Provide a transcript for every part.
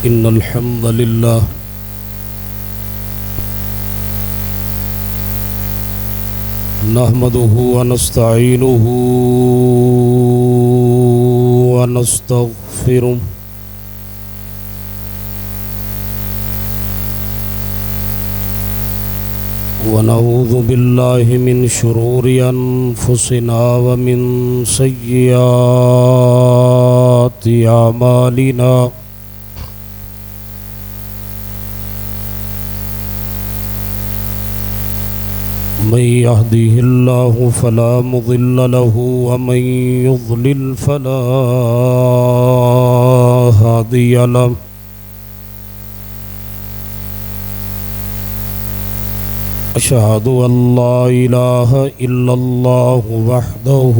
إن الحمد لله نحمده ونستعينه ونستغفره ونعوذ بالله من شرور أنفسنا ومن سيئات أعمالنا من يهده الله فلا مضل له ومن يضلل فلا هادي له أشهد أن لا إله إلا الله وحده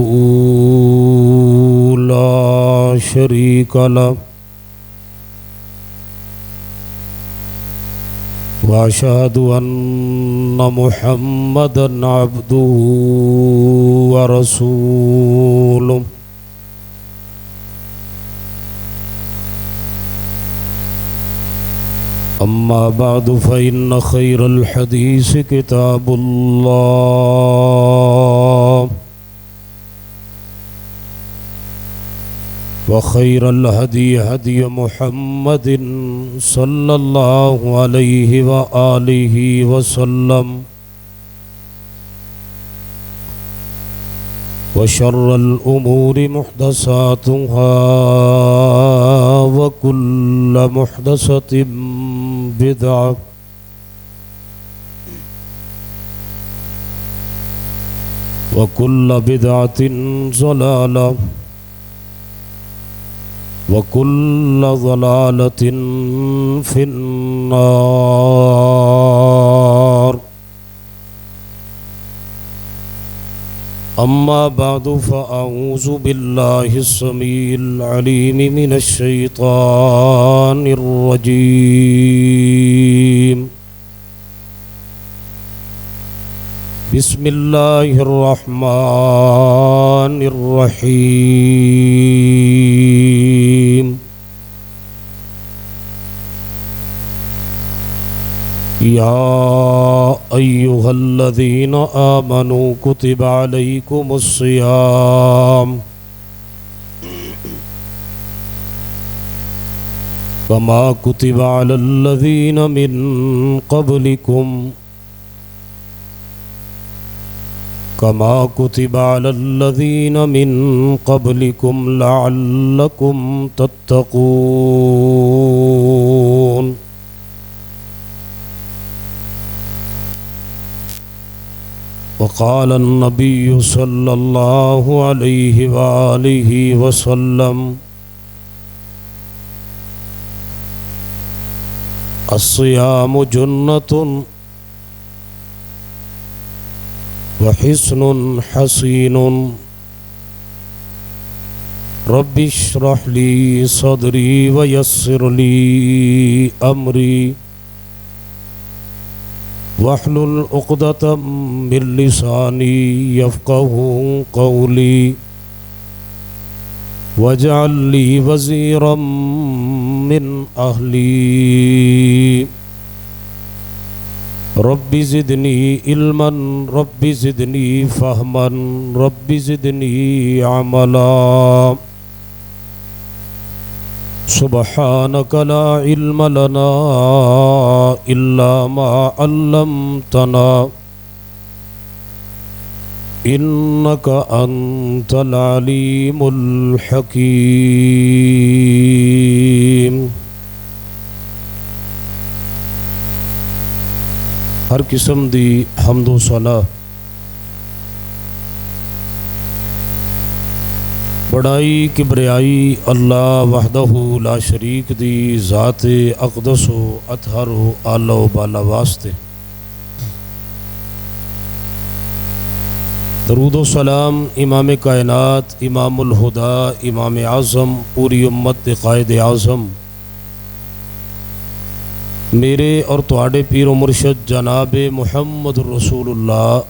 لا شريك له وأشهد أن محمدًا عبده ورسوله أما بعد فإن خير الحديث كتاب الله وخير الهدي هدي محمد صلى الله عليه وآله وسلم وشر الأمور محدثاتها وكل محدثة بدعة وكل بدعة ضلالة وكل ضلالة في النار أما بعد فأعوذ بالله السميع العليم من الشيطان الرجيم بسم الله الرحمن الرحيم يا أيها الذين آمنوا كتب عليكم الصيام كما كتب على الذين من قبلكم لعلكم تتقون وقال النبي صلى الله عليه وآله وسلم الصيام جنة وحصن حصين رب اشرح لي صدري ويسر لي أمري واحلل عقدة من لساني يفقهوا قولي واجعل لي وزيرا من أهلي رب زدني علما رب زدني فهما رب زدني عملا سبحانك لا علم لنا إلا ما علمتنا إنك أنت العليم الحكيم ہر قسم دی حمد و ثنا بڑائی کبریائی اللہ وحدہ لا شریک دی ذات اقدس و اطہر و اعلی و بالا واسطے درود و سلام امام کائنات امام الہدا امام اعظم پوری امت قائد اعظم میرے اور تواڈے پیر و مرشد جناب محمد رسول اللہ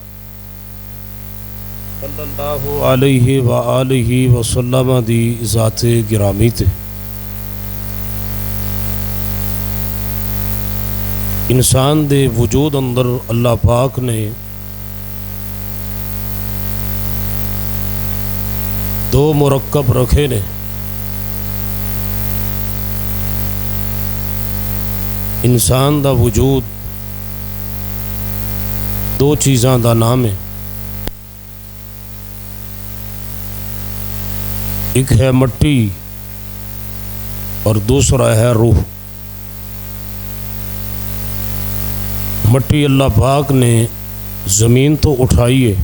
صلی اللہ علیہ وآلہ وسلم دی ذات گرامی تے انسان دے وجود اندر اللہ پاک نے دو مرکب رکھے نے۔ انسان دا وجود دو چیزاں دا نام ہے، ایک ہے مٹی اور دوسرا ہے روح۔ مٹی اللہ پاک نے زمین تو اٹھائی ہے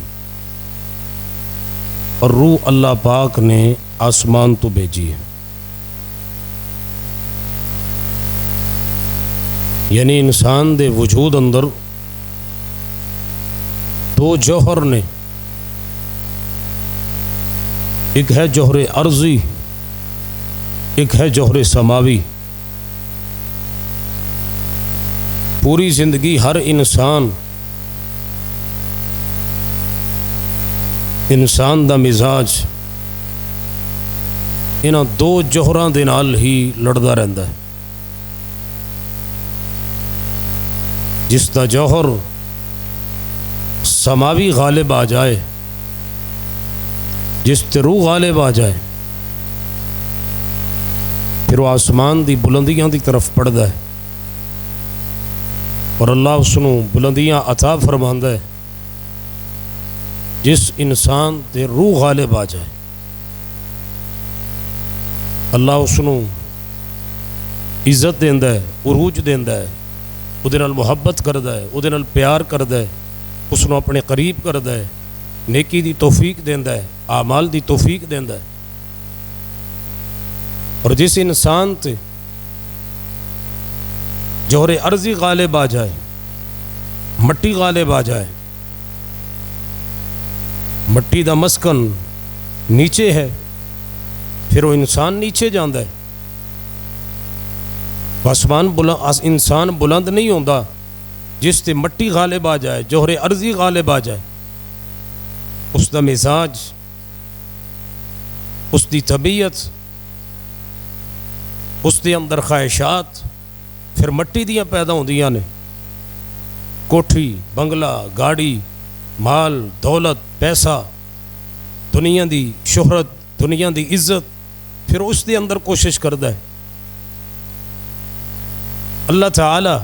اور روح اللہ پاک نے آسمان تو بھیجی ہے۔ یعنی انسان دے وجود اندر دو جوہر نے، ایک ہے جوہر ارضی، ایک ہے جوہر سماوی۔ پوری زندگی ہر انسان دا مزاج انہاں دو جوہراں دے نال ہی لڑدا رہندا ہے۔ جس دا جوہر سماوی غالب آ جائے، جس تے روح غالب آ جائے، پھر وہ آسمان دی بلندیاں دی طرف پڑھدا ہے اور اللہ اس نو بلندیاں عطا فرماندا ہے۔ جس انسان تے روح غالب آ جائے، اللہ اس نو عزت دیندا ہے، عروج دیندا ہے، وہ نال محبت کردا ہے، وہ نال پیار کردا ہے، اس نو اپنے قریب کردا ہے، نیکی دی توفیق دیندا ہے، اعمال دی توفیق دیندا ہے۔ اور جس انسان تے جوہر ارضی غالب آ جائے، مٹی غالب آ جائے، مٹی دا مسکن نیچے ہے، پھر وہ انسان نیچے جاندا ہے۔ انسان بلند نہیں ہوندا جس تے مٹی غالب آ جائے، جوہر ارضی غالب آ جائے۔ اس دا مزاج، اس دی طبیعت، اس دے اندر خواہشات پھر مٹی دیاں پیدا ہوندیاں نے۔ کوٹھی، بنگلہ، گاڑی، مال، دولت، پیسہ، دنیا دی شہرت، دنیا دی عزت، پھر اس دے اندر کوشش کردا ہے۔ اللہ تعالی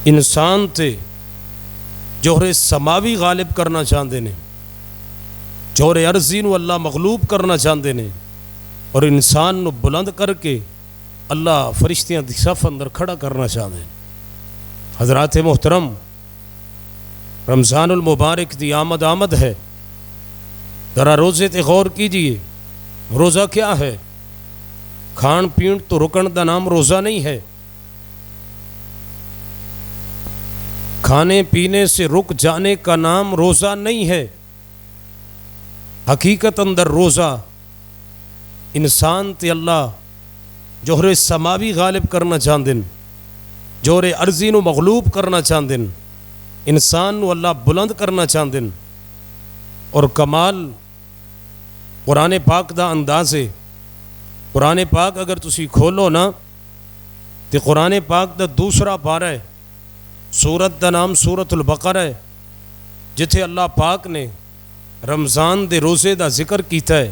انسان تے جوہر سماوی غالب کرنا چاہتے ہیں، جوہر ارضی نو اللہ مغلوب کرنا چاہتے ہیں، اور انسان نو بلند کر کے اللہ فرشتیاں دی صف اندر کھڑا کرنا چاہتے ہیں۔ حضرات محترم، رمضان المبارک دی آمد ہے، ذرا روزے تے غور کیجئے۔ روزہ کیا ہے؟ کھان پین تو رکن دا نام روزہ نہیں ہے۔ کھانے پینے سے رک جانے کا نام روزہ نہیں ہے۔ حقیقت اندر روزہ انسان تے اللہ جوہر سماوی غالب کرنا چاہتے ہیں، جوہر ارضی نو مغلوب کرنا چاہتے ہیں، انسان نو اللہ بلند کرنا چاہتے ہیں۔ اور کمال قرآن پاک دا انداز ہے۔ قرآن پاک اگر تسی کھولو نا تو قرآن پاک دا دوسرا پارہ ہے، سورت دا نام سورت البقرہ ہے، جتھے اللہ پاک نے رمضان دے روزے دا ذکر کیتا ہے،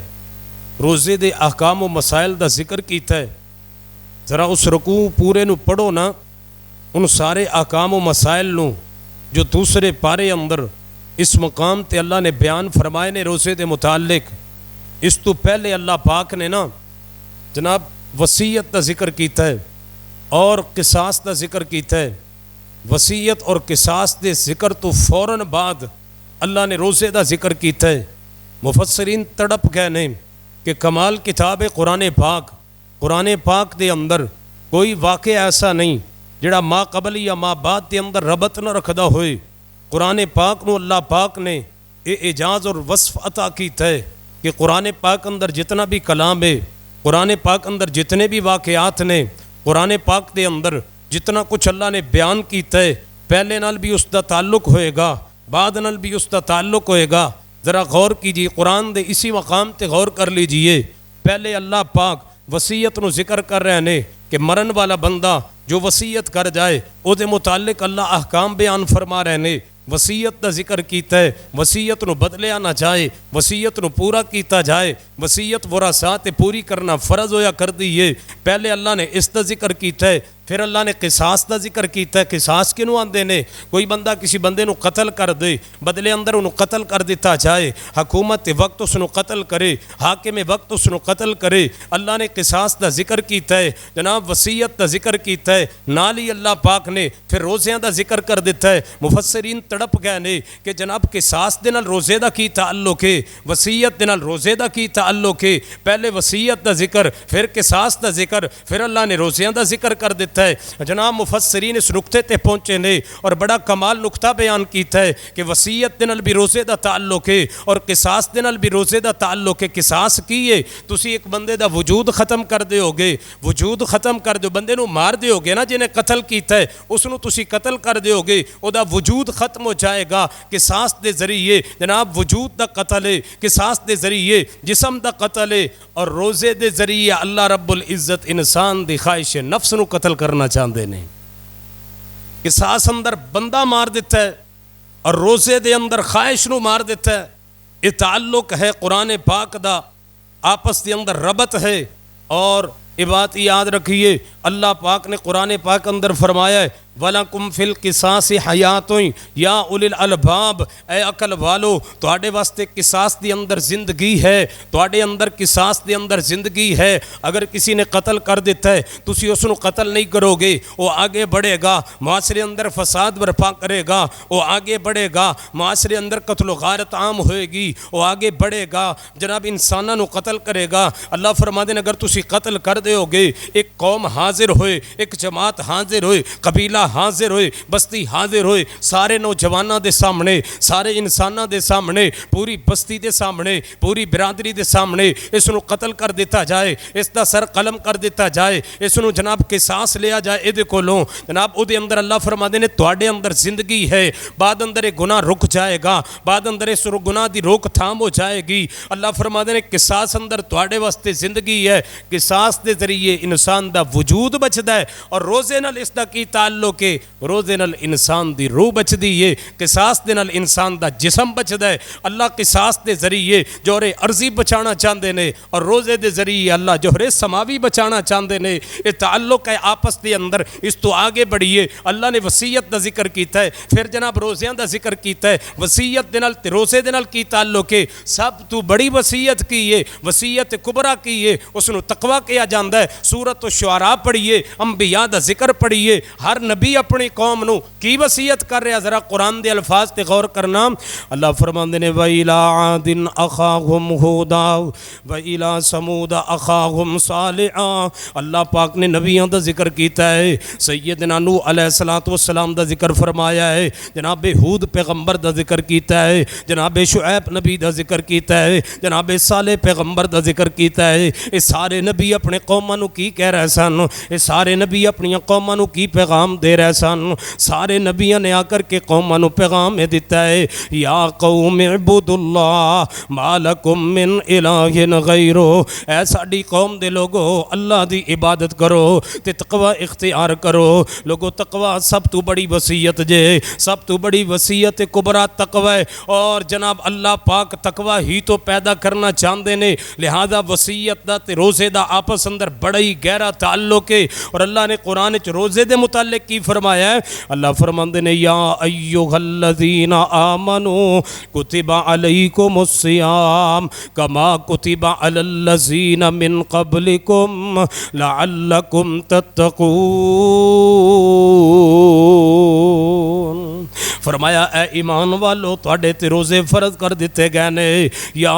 روزے دے احکام و مسائل دا ذکر کیتا ہے۔ ذرا اس رکوع پورے نو پڑھو نا، ان سارے احکام و مسائل نو جو دوسرے پارے اندر اس مقام تے اللہ نے بیان فرمائے نے روزے دے متعلق۔ اس تو پہلے اللہ پاک نے نا جناب وصیت دا ذکر کیتا ہے اور قصاص دا ذکر کیتا ہے۔ وصیت اور قصاص دے ذکر تو فوراً بعد اللہ نے روزے دا ذکر کیتا ہے۔ مفسرین تڑپ گئے نے کہ کمال کتاب قرآن پاک، قرآن پاک دے اندر کوئی واقعہ ایسا نہیں جڑا ما قبل یا ما بعد دے اندر ربط نہ رکھدا ہوئے۔ قرآن پاک نو اللہ پاک نے اعجاز اور وصف عطا کیتا ہے کہ قرآن پاک اندر جتنا بھی کلام ہے، قرآن پاک اندر جتنے بھی واقعات نے، قرآن پاک دے اندر جتنا کچھ اللہ نے بیان کیتا ہے، پہلے نال بھی اس دا تعلق ہوئے گا، بعد نال بھی اس دا تعلق ہوئے گا۔ ذرا غور کیجیے، قرآن دے اسی مقام تے غور کر لیجئے۔ پہلے اللہ پاک وصیت نو ذکر کر رہے ہیں کہ مرن والا بندہ جو وصیت کر جائے او دے متعلق اللہ احکام بیان فرما رہے نے. وصیت دا ذکر کیتا ہے, وصیت نو بدلیا نہ جائے, وصیت نو پورا کیتا جائے, وصیت وراثات پوری کرنا فرض ہویا کر دیئے. پہلے اللہ نے اس دا ذکر کیتا ہے, پھر اللہ نے قصاص دا ذکر کیتا ہے. قصاص کنوں آندے نے؟ کوئی بندہ کسی بندے نو قتل کر دے, بدلے اندر انہوں قتل کر دیتا جائے, حکومت وقت اس نو قتل کرے, حاکم وقت اس نو قتل کرے. اللہ نے قصاص دا ذکر کیتا ہے, جناب وصیت دا ذکر کیتا ہے. نال ہی اللہ پاک نے پھر روزیاں دا ذکر کر دیتا ہے. مفسرین تڑپ گئے نے کہ جناب قصاص دے نال روزے دا کی تعلق ہے, وصیت دے نال روزے دا کی تعلق ہے. پہلے وصیت دا ذکر, پھر قصاص دا ذکر, پھر اللہ نے روزیاں دا ذکر کر دیتا ہے. جناب مفسرین اس نقطے تے پہنچے نے اور بڑا کمال نقطہ بیان کیتا ہے کہ وصیت دے نال بھی روزے دا تعلق ہے اور قصاص دے نال بھی روزے دا تعلق ہے. قصاص کی ہے؟ تسی ایک بندے دا وجود ختم کر دے ہوگے, وجود ختم کر دے, بندے نو مار دے ہوگے نا جنہیں قتل کیتا ہے, اس نو تسی قتل کر دے ہوگے, او دا وجود ختم ہو جائے گا. قصاص دے ذریعے جناب وجود دا قتل ہے, قصاص دے ذریعے جسم دا قتل ہے, اور روزے دے ذریعے اللہ رب العزت انسان دی خواہش نفس نو قتل کرنا چاہتے ہیں. قصاص اندر بندہ مار دیتا ہے اور روزے دے اندر خواہش نو مار دیتا ہے. یہ تعلق ہے قرآن پاک دا, آپس دے اندر ربط ہے. اور یہ بات یاد رکھیے, اللہ پاک نے قرآن پاک اندر فرمایا ہے وَلَكُمْ فِي الْقِصَاصِ حَيَاتٌ یا اُولِي الْأَلْبَابِ, اے عقل والو تواڈے واسطے قصاص دی اندر زندگی ہے, تواڈے اندر قصاص دی اندر زندگی ہے. اگر کسی نے قتل کر دیتا ہے تسی اس نو قتل نہیں کرو گے, وہ آگے بڑھے گا, معاشرے اندر فساد برپا کرے گا, وہ آگے بڑھے گا, معاشرے اندر قتل و غارت عام ہوئے گی, وہ آگے بڑھے گا, جناب انساناں نو قتل کرے گا. اللہ فرما دے اگر تسی قتل کر دے ہوگے, ایک قوم حاضر ہوئے, ایک جماعت حاضر ہوئے, قبیلہ حاضر ہوئے, بستی حاضر ہوئے, سارے نوجواناں دے سامنے, سارے انساناں دے سامنے, پوری بستی دے سامنے, پوری برادری دے سامنے اس نو قتل کر دیتا جائے, اس دا سر قلم کر دیتا جائے, اس نو جناب قصاص لیا جائے اے دے کولوں, جناب او دے اندر اللہ فرما دے نے تواڈے اندر زندگی ہے, بعد اندر گناہ رک جائے گا, بعد اندر اس گناہ دی روک تھام ہو جائے گی. اللہ فرما دے نے قصاص اندر تواڈے واسطے زندگی ہے. قصاص دے ذریعے انسان دا وجود بچدا ہے, اور روزے نال اس دا کی تعلق ہے, روزے نال انسان دی روح بچدی ہے, قصاص دے نال انسان دا جسم بچدا ہے. اللہ قصاص دے ذریعے جوہر ارضی بچانا چاہتے نے, اور روزے دے ذریعے اللہ جوہر سماوی بچانا چاہتے نے. یہ تعلق ہے آپس دے اندر. اس تو آگے بڑھیے, اللہ نے وصیت دا ذکر کیتا ہے, پھر جناب روزیاں دا ذکر کیتا ہے. وصیت دے نال تے روزے دے نال کی تعلق ہے؟ سب تو بڑی وصیت کی ہے, وصیت کبریٰ کی ہے, اس نو تقویٰ کیا جاندا ہے. سورۃ الشعراء پڑھیے, انبیاء دا ذکر پڑھیے, ہر نبی اپنی قوم نو کی وصیت کر رہا, ذرا قرآن دے الفاظ تے غور کرنا. اللہ فرماندے نے وَإِلَىٰ عَادٍ أَخَاهُمْ هُودًا وَإِلَىٰ ثَمُودَ أَخَاهُمْ صَالِحًا. اللہ پاک نے نبیوں دا ذکر کیتا ہے, سیدنا نوح علیہ السلام دا ذکر فرمایا ہے, جناب ہود پیغمبر دا ذکر کیتا ہے, جناب شعیب نبی دا ذکر کیتا ہے, جناب صالح پیغمبر دا ذکر کیتا ہے. یہ سارے نبی اپنے قوماں نو کی کہہ رہے سن, یہ سارے نبی اپنی قوماں نو کی پیغام دے رہے سن. سارے نبیوں نے آ کر کے قوماں نو پیغام دیتا ہے, یا قوم اعبدوا اللہ ما لکم من الہ غیرہ, اے ساڈی قوم دے لوگو اللہ دی عبادت کرو تے تقوی اختیار کرو. لوگو تقوی سب تو بڑی وصیت جے, سب تو بڑی وصیت کبریٰ تقوی, اور جناب اللہ پاک تقوی ہی تو پیدا کرنا چاہتے نے. لہذا وصیت دا تے روزے دا آپس اندر بڑا ہی گہرا تعلق ہے. اور اللہ نے قرآن چ روزے دے متعلق کی فرمایا ہے, اللہ فرماندے نے یا ایھا الذین آمنوا کتب علیکم الصیام کما کتب علی الذین من قبلکم لعلکم تتقون. فرمایا اے ایمان والو تواڈے تے روزے فرض کر دیتے گئے نے. یا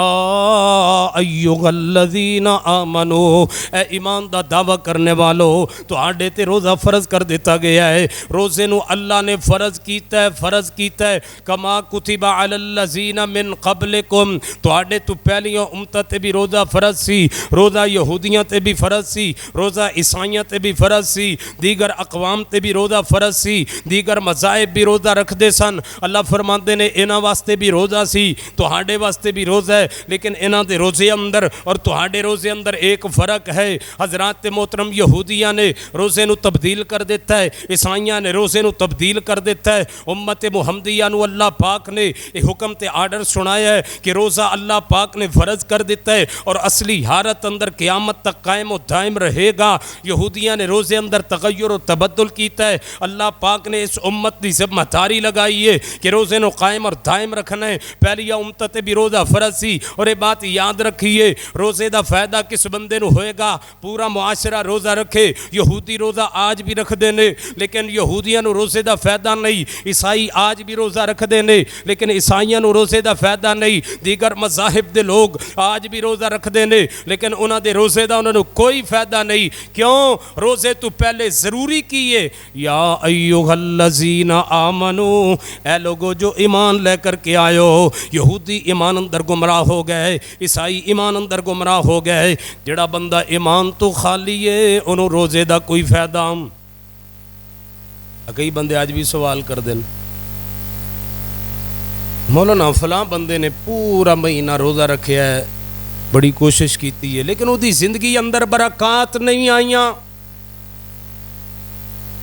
ایھا الذین آمنوا, اے ایمان دا دعویٰ کرنے والو تواڈے تے روزہ فرض کر دیتا گیا ہے. روزے نو اللہ نے فرض کیتا ہے, فرض کیتا ہے کما کتب علی الذین من قبلکم, تواڈے تو پہلیاں امتاں تے بھی روزہ فرض سی, روزہ یہودیاں تے بھی فرض سی, روزہ عیسائیاں تے بھی فرض سی, دیگر اقوام تے بھی روزہ فرض سی, دیگر مذاہب بھی روزہ رکھتے سن. اللہ فرماتے نے انہاں واسطے بھی روزہ سی, تہاڈے واسطے بھی روزہ ہے, لیکن انہاں دے روزے اندر اور تہاڈے روزے اندر ایک فرق ہے. حضرات محترم یہودیاں نے روزے نو تبدیل کر دیتا ہے, عیسائیاں نے روزے نو تبدیل کر دیتا ہے. امت محمدیہ نو اللہ پاک نے یہ حکم تے آرڈر سنایا ہے کہ روزہ اللہ پاک نے فرض کر دیتا ہے اور اصلی حالت اندر قیامت تک قائم و دائم رہے گا. یہودیاں نے روزے اندر تغیر و تبدل کیتا ہے. اللہ پاک نے اس امت دی ذمہ داری لگائی ہے کہ روزے نو قائم اور دائم رکھنا ہے. پہلی امت تے بھی روزہ فرض سی, اور یہ بات یاد رکھیے روزے دا فائدہ کس بندے نو ہوئے گا؟ پورا معاشرہ روزہ رکھے. یہودی روزہ آج بھی رکھ دینے لیکن یہودیاں نو روزے دا فائدہ نہیں. عیسائی آج بھی روزہ رکھ دینے لیکن عیسائیاں نو روزے دا فائدہ نہیں. دیگر مذاہب دے لوگ آج بھی روزہ رکھ دینے لیکن انہاں دے روزے دا انہاں نو کوئی فائدہ نہیں. کیوں؟ روزے تو پہلے ضروری کیے. یا ایھا الذین آمنو, اے لوگو جو ایمان لے کر کے آئو. یہودی ایمان اندر گمراہ ہو گئے, عیسائی ایمان اندر گمراہ ہو گئے. جڑا بندہ ایمان تو خالی ہے انہوں روزے دا کوئی فائدہ. کئی بندے آج بھی سوال کر دیں, مولانا فلاں بندے نے پورا مہینہ روزہ رکھیا ہے, بڑی کوشش کیتی ہے, لیکن وہ دی زندگی اندر برکات نہیں آئیاں.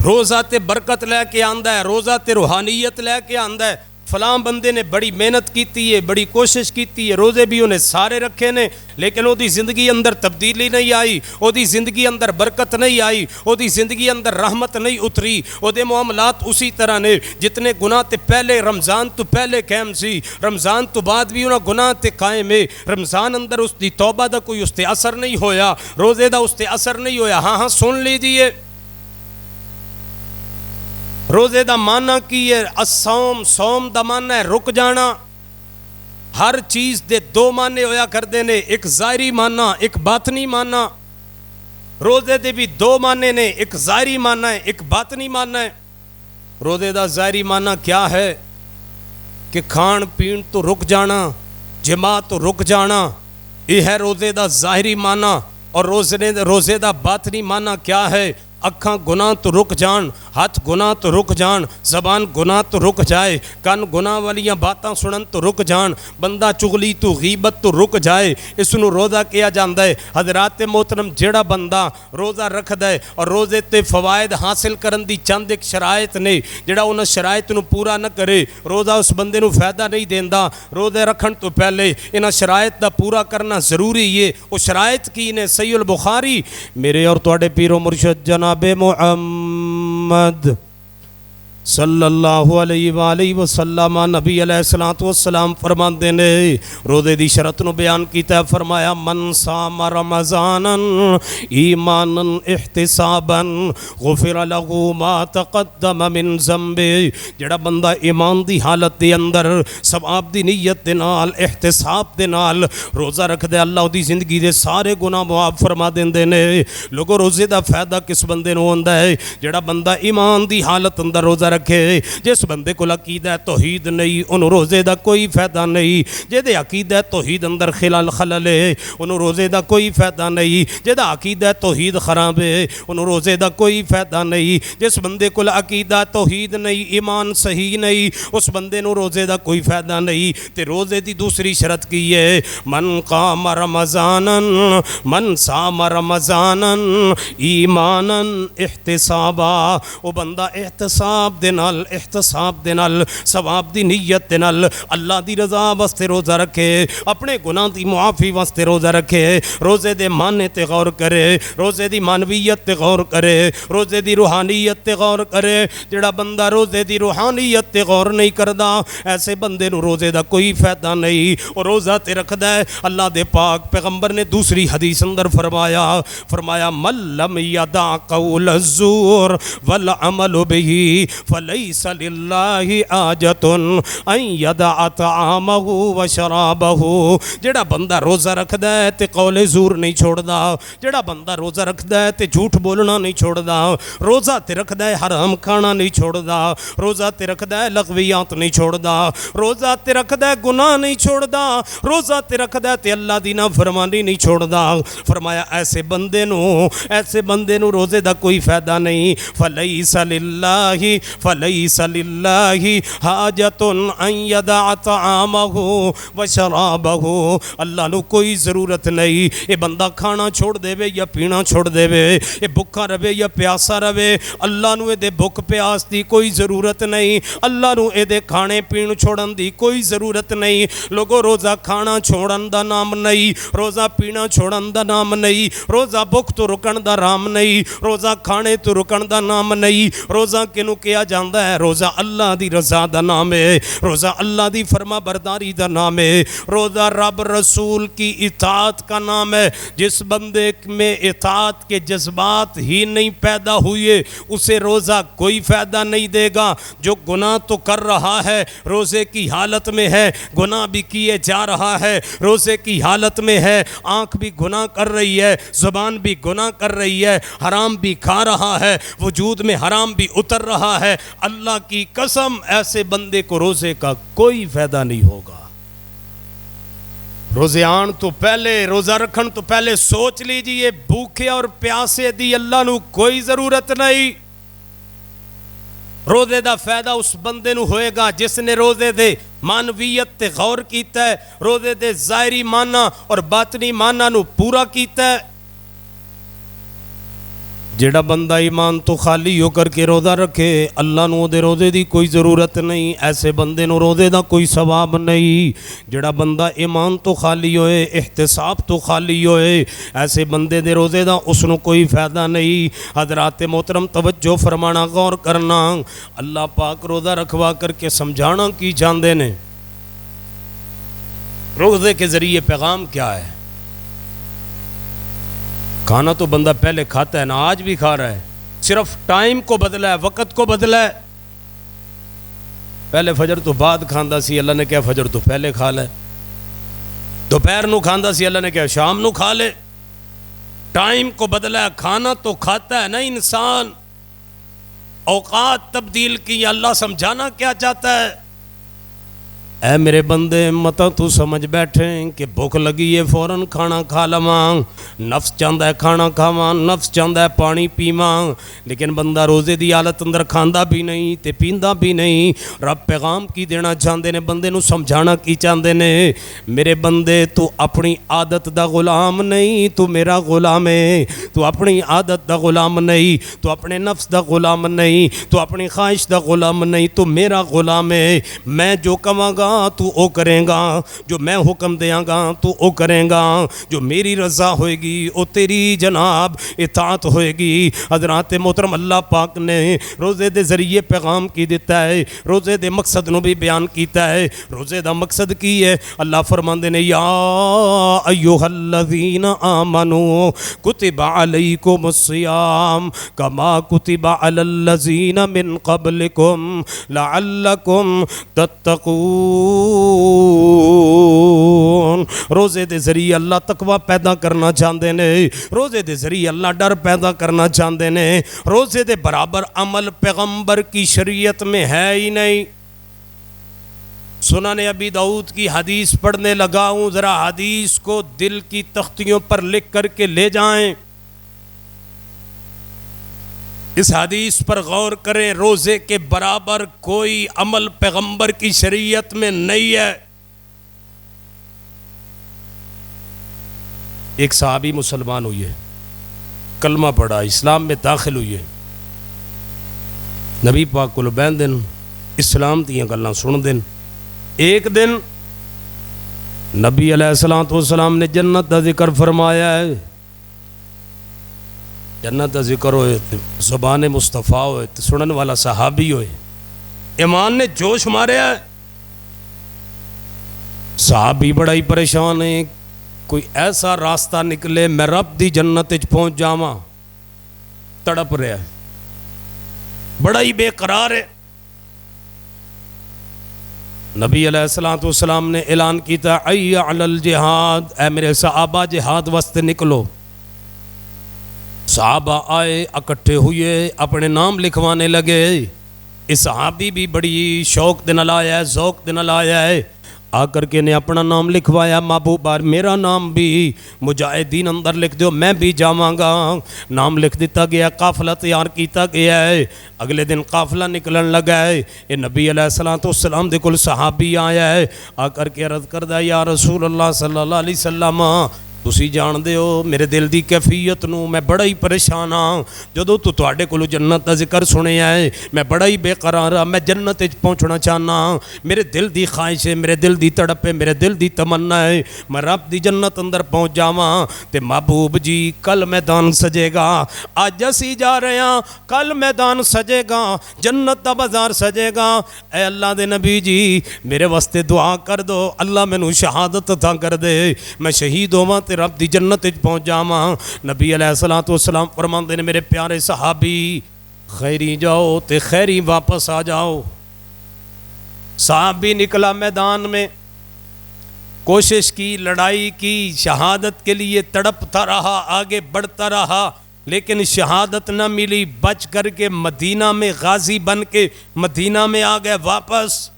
روزہ تے برکت لے کے آندا ہے, روزہ تے روحانیت لے کے آندا ہے. فلاں بندے نے بڑی محنت کیتی ہے, بڑی کوشش کیتی ہے, روزے بھی انہیں سارے رکھے نے, لیکن وہ دی زندگی اندر تبدیلی نہیں آئی, وہ دی زندگی اندر برکت نہیں آئی, وہ دی زندگی اندر رحمت نہیں اتری. وہ دے معاملات اسی طرح نے جتنے گناہ تے پہلے رمضان تو پہلے قائم سی, رمضان تو بعد بھی انہاں گناہ تے قائم ہے. رمضان اندر اس دی توبہ دا کوئی اس تے اثر نہیں ہویا, روزے دا اس تے اثر نہیں ہویا. ہاں سن لیجئے, روزے دا معنی کی ہے الصوم, صوم دا معنی ہے رک جانا. ہر چیز دے دو معنی ہویا کر دینے, ایک ظاہری معنی ایک باطنی معنی. روزے دے بھی دو معنی نے, ایک ظاہری معنی ہے ایک باطنی معنی ہے. روزے دا ظاہری معنی کیا ہے کہ کھان پین تو رک جانا, جماع تو رک جانا, یہ ہے روزے دا ظاہری معنی. اور روزے دا باطنی معنی کیا ہے؟ اکھاں گناہ تو رک جان, ہاتھ گناہ تو رک جان, زبان گناہ تو رک جائے, کن گناہ والیاں باتاں سنن تو رک جان, بندہ چغلی تو غیبت تو رک جائے. اس نو روزہ کیا جاندہ ہے. حضرات محترم جڑا بندہ روزہ رکھ دے اور روزے تے فوائد حاصل کرن دی چند ایک شرائط نے, جڑا انہاں شرائط نو پورا نہ کرے روزہ اس بندے نو فائدہ نہیں دیندا. روزے رکھن تو پہلے انہاں شرائط دا پورا کرنا ضروری ہے. وہ شرائط کی نے صحیح البخاری میرے اور تواڈے پیر و مرشد جناب محمد صلی اللہ علیہ وآلہ وسلم نبی علیہ السلام فرماندے نے روزے دی شرط نو بیان کیتا ہے. فرمایا من صام رمضانا ایمانا احتسابا غفر له ما تقدم من ذنبه. جڑا بندہ ایمان دی حالت دے اندر ثواب دی نیت دے نال احتساب دے نال روزہ رکھ دے, اللہ دی زندگی دے سارے گناہ معاف فرما دیندے نے. لوگو روزے دا فائدہ کس بندے نو ہوندا ہے؟ جڑا بندہ ایمان دی حالت اندر روزہ رکھے. جس بندے کو عقیدہ توحید نہیں انہوں روزے دا کوئی فائدہ نہیں. جدے عقیدہ توحید اندر خلل ہے انہوں روزے دا کوئی فائدہ نہیں. جدہ عقیدہ توحید خراب ہے انہوں روزے دا کوئی فائدہ نہیں. جس بندے کو عقیدہ توحید نہیں, ایمان صحیح نہیں, اس بندے نو روزے دا کوئی فائدہ نہیں. تے روزے دی دوسری شرط کی ہے من قام رمضانا من صام رمضانا ایمانا احتسابا. وہ بندہ احتساب دے نال احتساب دے نال ثواب دی نیت دے نال اللہ دی رضا واسطے روزہ رکھے, اپنے گناہ دی معافی واسطے روزہ رکھے. روزے دے معنی تے غور کرے, روزے دی معنویت تے غور کرے, روزے دی روحانیت تے غور کرے. جڑا بندہ روزے دی روحانیت تے غور نہیں کردا ایسے بندے نو روزے دا کوئی فائدہ نہیں. اور روزہ تے رکھدا ہے. اللہ دے پاک پیغمبر نے دوسری حدیث اندر فرمایا من لم یدع قول الزور والعمل به فلیس للہ حاجۃ ان یدع طعامہ و شرابہ. جڑا بندہ روزہ رکھدا ہے تے قول زور نہیں چھوڑدا, جڑا بندہ روزہ رکھدا ہے تے جھوٹ بولنا نہیں چھوڑدا, روزہ تے رکھدا ہے حرام کھانا نہیں چھوڑدا, روزہ تے رکھدا ہے لغویات نہیں چھوڑدا, روزہ تے رکھدا ہے گناہ نہیں چھوڑدا, روزہ تے رکھدا ہے تے اللہ دی نافرمانی نہیں چھوڑدا. فرمایا ایسے بندے نو روزے دا کوئی فائدہ نہیں. فلیس للہ فلیس للہ حاجۃ ان یدع طعامہ وشرابہ، اللہ نو کوئی ضرورت نہیں یہ بندہ کھانا چھوڑ دے وے یا پینا چھوڑ دے وے، یہ بھکا رہے یا پیاسا رہے، اللہ نو دے بھک پیاس دی کوئی ضرورت نہیں، اللہ نو دے کھانے پین چھوڑن دی کوئی ضرورت نہیں۔ لوگو روزہ کھانا چھوڑن دا نام نہیں، روزہ پینا چھوڑن دا نام نہیں، روزہ بھک تو رکن دا نام نہیں، روزہ کھانے تو رکن دا نام نہیں۔ روزہ کنو کیا جاندا ہے؟ روزہ اللہ دی رضا دا نام ہے، روزہ اللہ دی فرما برداری دا نام ہے، روزہ رب رسول کی اطاعت کا نام ہے۔ جس بندے میں اطاعت کے جذبات ہی نہیں پیدا ہوئے اسے روزہ کوئی فائدہ نہیں دے گا۔ جو گناہ تو کر رہا ہے، روزے کی حالت میں ہے، گناہ بھی کیے جا رہا ہے، روزے کی حالت میں ہے، آنکھ بھی گناہ کر رہی ہے، زبان بھی گناہ کر رہی ہے، حرام بھی کھا رہا ہے، وجود میں حرام بھی اتر رہا ہے، اللہ کی قسم ایسے بندے کو روزے کا کوئی فائدہ نہیں ہوگا۔ روزے آن تو پہلے، روزہ رکھن تو پہلے سوچ لیجئے بھوکے اور پیاسے دی اللہ نو کوئی ضرورت نہیں۔ روزے دا فائدہ اس بندے نو ہوئے گا جس نے روزے دے معنویت تے غور کیتا ہے، روزے دے ظاہری معنی اور باطنی معنی نو پورا کیتا ہے۔ جڑا بندہ ایمان تو خالی ہو کر کے روزہ رکھے، اللہ نو دے روزے دی کوئی ضرورت نہیں، ایسے بندے نو روزے دا کوئی ثواب نہیں۔ جڑا بندہ ایمان تو خالی ہوئے، احتساب تو خالی ہوئے، ایسے بندے دے روزے دا اس نو کوئی فائدہ نہیں۔ حضرات محترم توجہ فرمانا، غور کرنا، اللہ پاک روزہ رکھوا کر کے سمجھانا کی چاہندے نے۔ روزے کے ذریعے پیغام کیا ہے؟ کھانا تو بندہ پہلے کھاتا ہے نا، آج بھی کھا رہا ہے، صرف ٹائم کو بدلا ہے، وقت کو بدلا ہے۔ پہلے فجر تو بعد کھاندا سی، اللہ نے کہا فجر تو پہلے کھا لے۔ دوپہر نو کھاندا سی، اللہ نے کہا شام نو کھا لے۔ ٹائم کو بدلا ہے، کھانا تو کھاتا ہے نا انسان، اوقات تبدیل کی۔ اللہ سمجھانا کیا چاہتا ہے؟ اے میرے بندے متا تو سمجھ بیٹھیں کہ بھوک لگی ہے فوراً کھانا کھا لواں، نفس چاہتا ہے کھانا کھاواں، نفس چاہتا ہے پانی پیواں، لیکن بندہ روزے دی حالت اندر کھاندا بھی نہیں تے پیندا بھی نہیں۔ رب پیغام کی دینا چاہتے نے، بندے نو سمجھانا کی چاہتے نے؟ میرے بندے تو اپنی عادت دا غلام نہیں، تو میرا غلام ہے۔ تو اپنی عادت دا غلام نہیں، تو اپنے نفس دا غلام نہیں، تو اپنی خواہش دا غلام نہیں، تو میرا غلام ہے۔ میں جو کہاں گا تو او کریں گا، جو میں حکم دیاں گا تو او کریں گا، جو میری رضا ہوئے گی او تیری جناب اطاعت ہوئے گی۔ حضرات محترم، اللہ پاک نے روزے دے ذریعے پیغام کی دیتا ہے، روزے دے مقصد نو بھی بیان کیتا ہے۔ روزے دا مقصد کی ہے؟ اللہ فرماندے نے یا ایھا الذین آمنوا کتب علیکم الصیام کما کتب علی الذین من قبلکم لعلکم تتقون۔ روزے دے ذریعے اللہ تقوی پیدا کرنا چاہتے نے، روزے دے ذریعے اللہ ڈر پیدا کرنا چاہتے نے۔ روزے دے برابر عمل پیغمبر کی شریعت میں ہے ہی نہیں۔ سنن ابی داؤد کی حدیث پڑھنے لگا ہوں، ذرا حدیث کو دل کی تختیوں پر لکھ کر کے لے جائیں، اس حدیث پر غور کریں۔ روزے کے برابر کوئی عمل پیغمبر کی شریعت میں نہیں ہے۔ ایک صحابی مسلمان ہوئی ہے، کلمہ پڑھا، اسلام میں داخل ہوئی ہے، نبی پاک کو بین دن اسلام دیاں گلاں سن دن۔ ایک دن نبی علیہ السلام نے جنت کا ذکر فرمایا ہے، جنت کا ذکر ہوئے، زبان مصطفیٰ ہوئے، سنن والا صحابی ہوئے، ایمان نے جوش ماریا ہے۔ صحابی بڑا ہی پریشان ہے، کوئی ایسا راستہ نکلے میں رب دی جنت وچ پہنچ جاواں، تڑپ رہا ہے، بڑا ہی بے قرار ہے۔ نبی علیہ السلام نے اعلان کیتا حی علی الجہاد، اے میرے صحابہ جہاد واسطے نکلو۔ صحابہ آئے، اکٹھے ہوئے، اپنے نام لکھوانے لگے۔ اس صحابی بھی بڑی شوق دے نال آیا ہے، ذوق دے نال آیا ہے۔ آ کر کے نے اپنا نام لکھوایا، محبوب میرا نام بھی مجاہدین اندر لکھ دو، میں بھی جاواں گا۔ نام لکھ دیتا گیا، قافلہ تیار کیتا گیا ہے۔ اگلے دن قافلہ نکلن لگا ہے، یہ نبی علیہ السلام دے کول صحابی آیا ہے، آ کر کے عرض کردہ یا رسول اللہ صلی اللہ علیہ وسلم تسی جان دے ہو میرے دل دی کیفیت نو، میں بڑا ہی پریشان ہاں، جدوں تو تواڈے کولوں جنت دا ذکر سنیا ہے میں بڑا ہی بے قرار ہاں، میں جنت وچ پہنچنا چاہنا ہاں، میرے دل دی خواہش ہے، میرے دل دی تڑپ ہے، میرے دل دی تمنا ہے میں رب دی جنت اندر پہنچ جاواں۔ تے محبوب جی کل میدان سجے گا، اج اسی جا رہے ہاں، کل میدان سجے گا، جنت دا بازار سجے گا، اے اللہ دے نبی جی میرے واسطے دعا کر دو، اللہ مینوں شہادت عطا کر دے، میں شہید ہوواں تے رب دی جنت وچ پہنچ جاواں۔ نبی علیہ السلام فرماندے نے میرے پیارے صحابی خیری جاؤ تے خیری واپس آ جاؤ۔ صحابی نکلا میدان میں، کوشش کی، لڑائی کی، شہادت کے لیے تڑپتا رہا، آگے بڑھتا رہا، لیکن شہادت نہ ملی، بچ کر کے مدینہ میں غازی بن کے مدینہ میں آ گئے واپس۔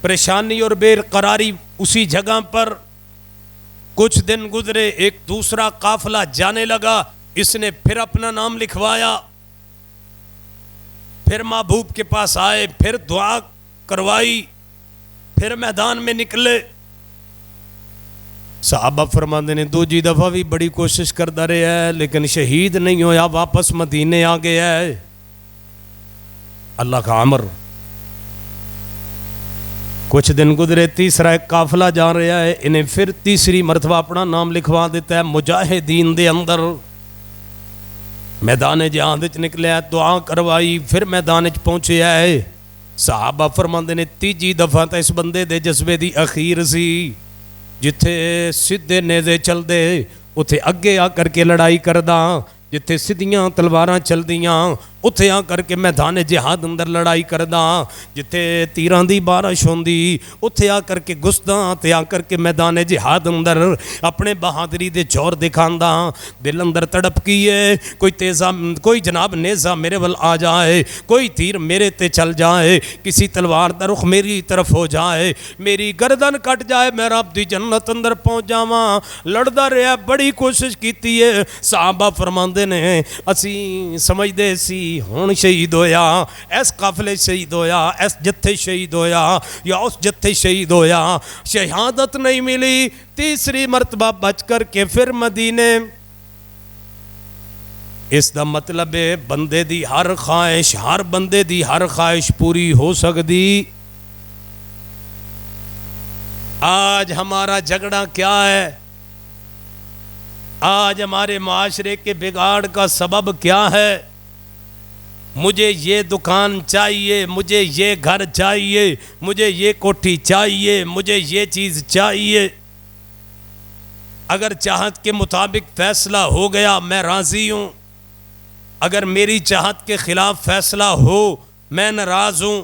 پریشانی اور بے قراری اسی جگہ پر۔ کچھ دن گزرے، ایک دوسرا قافلہ جانے لگا، اس نے پھر اپنا نام لکھوایا، پھر محبوب کے پاس آئے، پھر دعا کروائی، پھر میدان میں نکلے۔ صحابہ فرماندے نے دوجی دفعہ بھی بڑی کوشش کرتا رہا ہے لیکن شہید نہیں ہویا، واپس مدینے آ گیا ہے۔ اللہ کا امر۔ کچھ دن گزرے، تیسرا ایک قافلہ جا رہا ہے، انہیں پھر تیسری مرتبہ اپنا نام لکھوا دیتا ہے مجاہدین دے اندر۔ میدان جہاد وچ نکلیا، دعا کروائی، پھر میدان وچ پہنچیا ہے۔ صحابہ فرماندے نے تیجی دفعہ تا اس بندے دے جذبے دی اخیر سی، جتھے سیدھے نیزے چل دے اتھے اگے آ کر کے لڑائی کردہ، جتھے سیدھیاں تلواراں چل دیاں اتھے آ کر کے میدان جہاد اندر لڑائی کردہ، جتھے تیران دی بارش ہوندی اتھے آ کر کے گھسداں، تے آ کر کے میدان جہاد اندر اپنے بہادری دے جوہر دکھانداں۔ دل اندر تڑپ کی ہے، کوئی جناب نیزہ میرے ول آ جائے، کوئی تیر میرے تے چل جائے، کسی تلوار دا رخ میری طرف ہو جائے، میری گردن کٹ جائے، میں رب دی جنت اندر پہنچ جاواں۔ لڑدا رہا، بڑی کوشش کیتی ہے۔ صحابہ فرماندے نے اسی سمجھدے سی ہون شہید ہویا، اس قافلے شہید ہویا، اس جتھے شہید ہویا یا اس جتھے شہید ہویا، شہادت نہیں ملی۔ تیسری مرتبہ بچ کر کے پھر مدینے۔ اس دا مطلب ہے بندے دی ہر خواہش، ہر بندے دی ہر خواہش پوری ہو سکتی۔ آج ہمارا جھگڑا کیا ہے؟ آج ہمارے معاشرے کے بگاڑ کا سبب کیا ہے؟ مجھے یہ دکان چاہیے، مجھے یہ گھر چاہیے، مجھے یہ کوٹھی چاہیے، مجھے یہ چیز چاہیے۔ اگر چاہت کے مطابق فیصلہ ہو گیا میں راضی ہوں، اگر میری چاہت کے خلاف فیصلہ ہو میں ناراض ہوں۔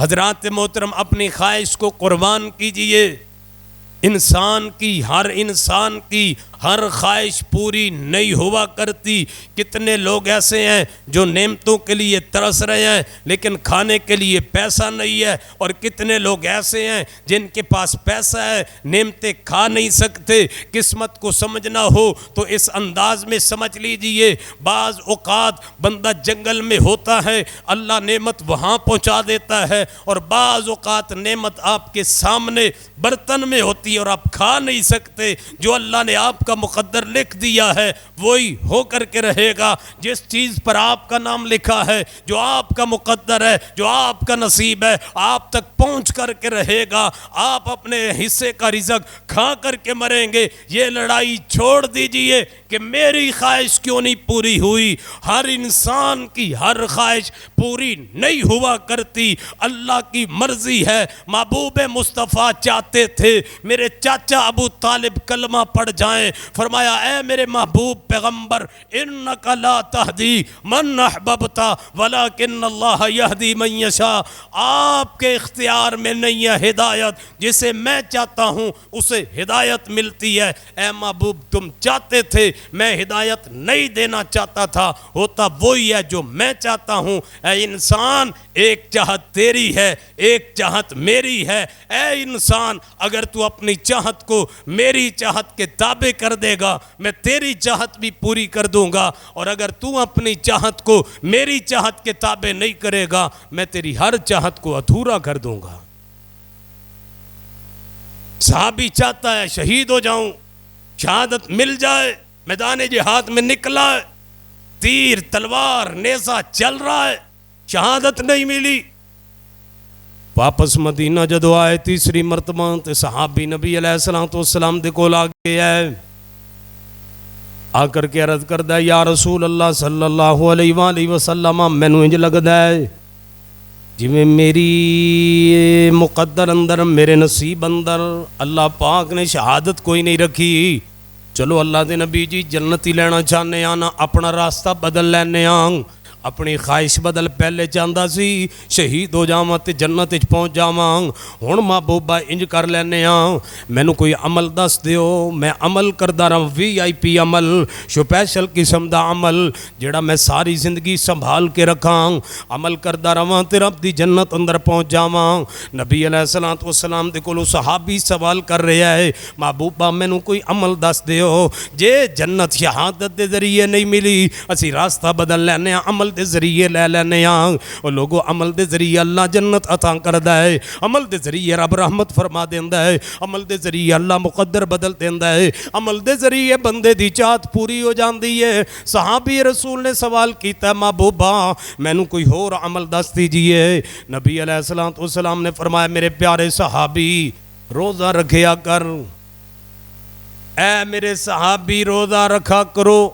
حضرات محترم اپنی خواہش کو قربان کیجئے۔ انسان کی ہر خواہش پوری نہیں ہوا کرتی۔ کتنے لوگ ایسے ہیں جو نعمتوں کے لیے ترس رہے ہیں لیکن کھانے کے لیے پیسہ نہیں ہے، اور کتنے لوگ ایسے ہیں جن کے پاس پیسہ ہے، نعمتیں کھا نہیں سکتے۔ قسمت کو سمجھنا ہو تو اس انداز میں سمجھ لیجئے، بعض اوقات بندہ جنگل میں ہوتا ہے، اللہ نعمت وہاں پہنچا دیتا ہے، اور بعض اوقات نعمت آپ کے سامنے برتن میں ہوتی ہے اور آپ کھا نہیں سکتے۔ جو اللہ نے آپ کا مقدر لکھ دیا ہے وہی ہو کر کے رہے گا۔ جس چیز پر آپ کا نام لکھا ہے، جو آپ کا مقدر ہے، جو آپ کا نصیب ہے، آپ تک پہنچ کر کے رہے گا۔ آپ اپنے حصے کا رزق کھا کر کے مریں گے۔ یہ لڑائی چھوڑ دیجئے کہ میری خواہش کیوں نہیں پوری ہوئی۔ ہر انسان کی ہر خواہش پوری نہیں ہوا کرتی، اللہ کی مرضی ہے۔ محبوب مصطفیٰ چاہتے تھے میرے چاچا ابو طالب کلمہ پڑھ جائیں، فرمایا اے میرے محبوب پیغمبر انک لا تہدی من احببت ولکن اللہ یہدی من یشاء، آپ کے اختیار میں نہیں ہے ہدایت، جسے میں چاہتا ہوں اسے ہدایت ملتی ہے۔ اے محبوب تم چاہتے تھے میں ہدایت نہیں دینا چاہتا تھا، ہوتا وہی ہے جو میں چاہتا ہوں۔ اے انسان، ایک چاہت تیری ہے، ایک چاہت میری ہے۔ اے انسان، اگر تو اپنی چاہت کو میری چاہت کے تابع کر دے گا، میں تیری چاہت بھی پوری کر دوں گا، اور اگر تو اپنی چاہت کو میری چاہت کے تابع نہیں کرے گا، میں تیری ہر چاہت کو ادھورا کر دوں گا۔ صحابی چاہتا ہے شہید ہو جاؤں، شہادت مل جائے، میدان جہاد میں نکلا ہے، تیر تلوار نیزہ چل رہا ہے، شہادت نہیں ملی۔ واپس مدینہ جدو آئے تیسری مرتبہ تے صحابی نبی علیہ السلام دے کول آ گیا ہے، آ کر کے عرض کردہ ہے یا رسول اللہ صلی اللہ علیہ وآلہ وسلم، مینوں انج لگدا ہے جی میں میری مقدر اندر، میرے نصیب اندر اللہ پاک نے شہادت کوئی نہیں رکھی۔ چلو اللہ دے نبی جی جنت ہی لینا چاہنے آنا، اپنا راستہ بدل لینے آن، اپنی خواہش بدل، پہلے چاہتا سی شہید ہو جاواں تے جنت وچ پہنچ جاواں، ہن محبوبہ انج کر لینے آں، مینوں کوئی عمل دس دیو، میں عمل کردا رہاں، VIP عمل، سپیشل قسم دا عمل جڑا میں ساری زندگی سنبھال کے رکھاں، عمل کردا رہاں تے رب دی جنت اندر پہنچ جاواں۔ نبی علیہ السلام دے کولوں صحابی سوال کر رہا ہے، محبوبہ مینوں کوئی عمل دس دیو، جے جنت شہادت دے ذریعے نہیں ملی، اسی راستہ بدل لینے آں، عمل دے ذریعے لے لینے آں۔ اور لوگوں عمل دے ذریعے اللہ جنت عطا کردہ ہے، عمل دے ذریعے رب رحمت فرما دیندہ ہے، عمل دے ذریعے اللہ مقدر بدل دیندہ ہے، عمل دے ذریعے بندے دی چاہت پوری ہو جاندی ہے۔ صحابی رسول نے سوال کیتا ہے محبوبہ مینوں کوئی اور عمل دس دیجئے۔ نبی علیہ السلام نے فرمایا میرے پیارے صحابی روزہ رکھیا کر، اے میرے صحابی روزہ رکھا کرو۔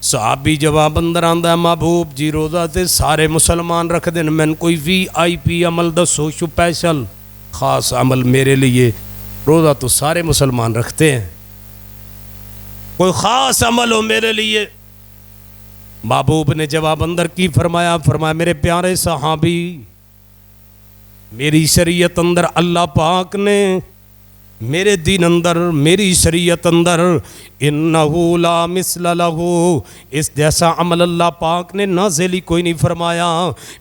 صحابی جواب اندر آندہ ہے محبوب جی روزہ تے سارے مسلمان رکھ دیں، میں کوئی VIP عمل دسو، سپیشل خاص عمل میرے لیے، روزہ تو سارے مسلمان رکھتے ہیں، کوئی خاص عمل ہو میرے لیے۔ محبوب نے جواب اندر کی فرمایا میرے پیارے صحابی میری شریعت اندر اللہ پاک نے، میرے دین اندر، میری شریعت اندر انہو لا مثل لہو، اس جیسا عمل اللہ پاک نے نازل ہی کوئی نہیں فرمایا۔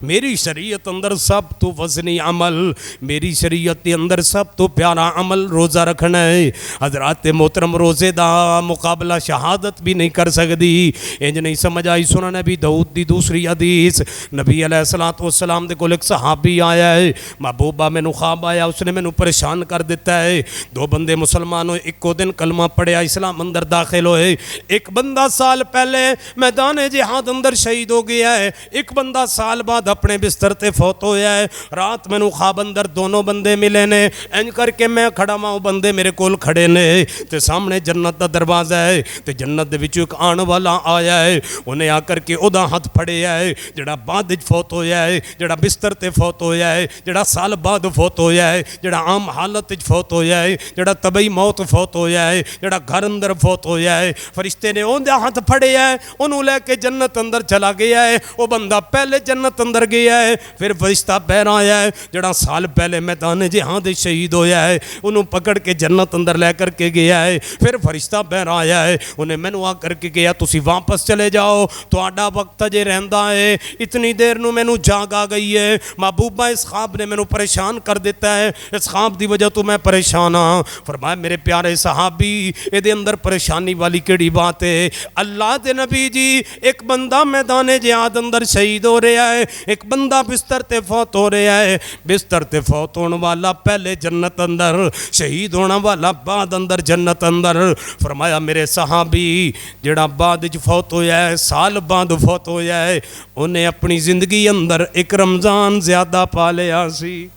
میری شریعت اندر سب تو وزنی عمل، میری شریعت کے اندر سب تو پیارا عمل روزہ رکھنا ہے۔ حضرات محترم روزے دا مقابلہ شہادت بھی نہیں کر سکتی، انج نہیں سمجھ آئی۔ سنن نبی داؤد دی دوسری حدیث، نبی علیہ السلام دے کول ایک صحابی آیا ہے، محبوبہ میں خواب آیا، اس نے میں پریشان کر دیتا ہے، دو بندے مسلمان ہوئے، ایک کو دن کلمہ پڑھیا، اسلام اندر داخل ہوئے، ایک بندہ سال پہلے میدان جہاد اندر شہید ہو گیا ہے، ایک بندہ سال بعد اپنے بستر تے فوت ہویا ہے۔ رات میں خواب اندر دونوں بندے ملے نے، انج کر کے میں کھڑا ماں بندے میرے کول کھڑے نے، تے سامنے جنت دا دروازہ ہے، تے جنت دے وچوں ایک آن والا آیا ہے، انہیں آ کر کے اودا ہاتھ پھڑیا ہے، جڑا بعد وچ فوت ہویا ہے، جڑا بستر تے فوت ہویا ہے، جڑا سال بعد فوت ہویا ہے، جڑا عام حالت وچ فوت ہویا ہے، جڑا طبعی موت فوت ہویا ہے، جڑا گھر اندر فوت ہویا ہے۔ فرشتے نے اون دے ہاتھ پھڑے ہے، انہوں لے کے جنت اندر چلا گیا ہے، وہ بندہ پہلے جنت اندر گیا ہے، پھر فرشتہ پہر آیا ہے، جڑا سال پہلے میدان جہاد شہید ہویا ہے، انہوں پکڑ کے جنت اندر لے کر کے گیا ہے، پھر فرشتہ پہر آیا ہے، انہیں مینوں آ کر کے گیا تسی واپس چلے جاؤ، تو آڈا وقت جے رہندا ہے، اتنی دیر نو مینوں جاگ آ گئی ہے، محبوبہ اس خواب نے مینوں پریشان کر دیتا ہے، اس خواب دی وجہ تو میں پریشان ہاں۔ فرمایا میرے پیارے صحابی اے دے اندر پریشانی والی کیڑی بات ہے؟ اللہ دے نبی جی ایک بندہ میدان جہاد اندر شہید ہو رہا ہے، ایک بندہ بستر تے فوت ہو رہا ہے، بستر تے فوت ہونے والا پہلے جنت اندر، شہید ہونا والا بعد اندر جنت اندر۔ فرمایا میرے صحابی جڑا بعد وچ فوت ہویا ہے، سال بعد فوت ہویا ہے، انہیں اپنی زندگی اندر ایک رمضان زیادہ پا لیا سی،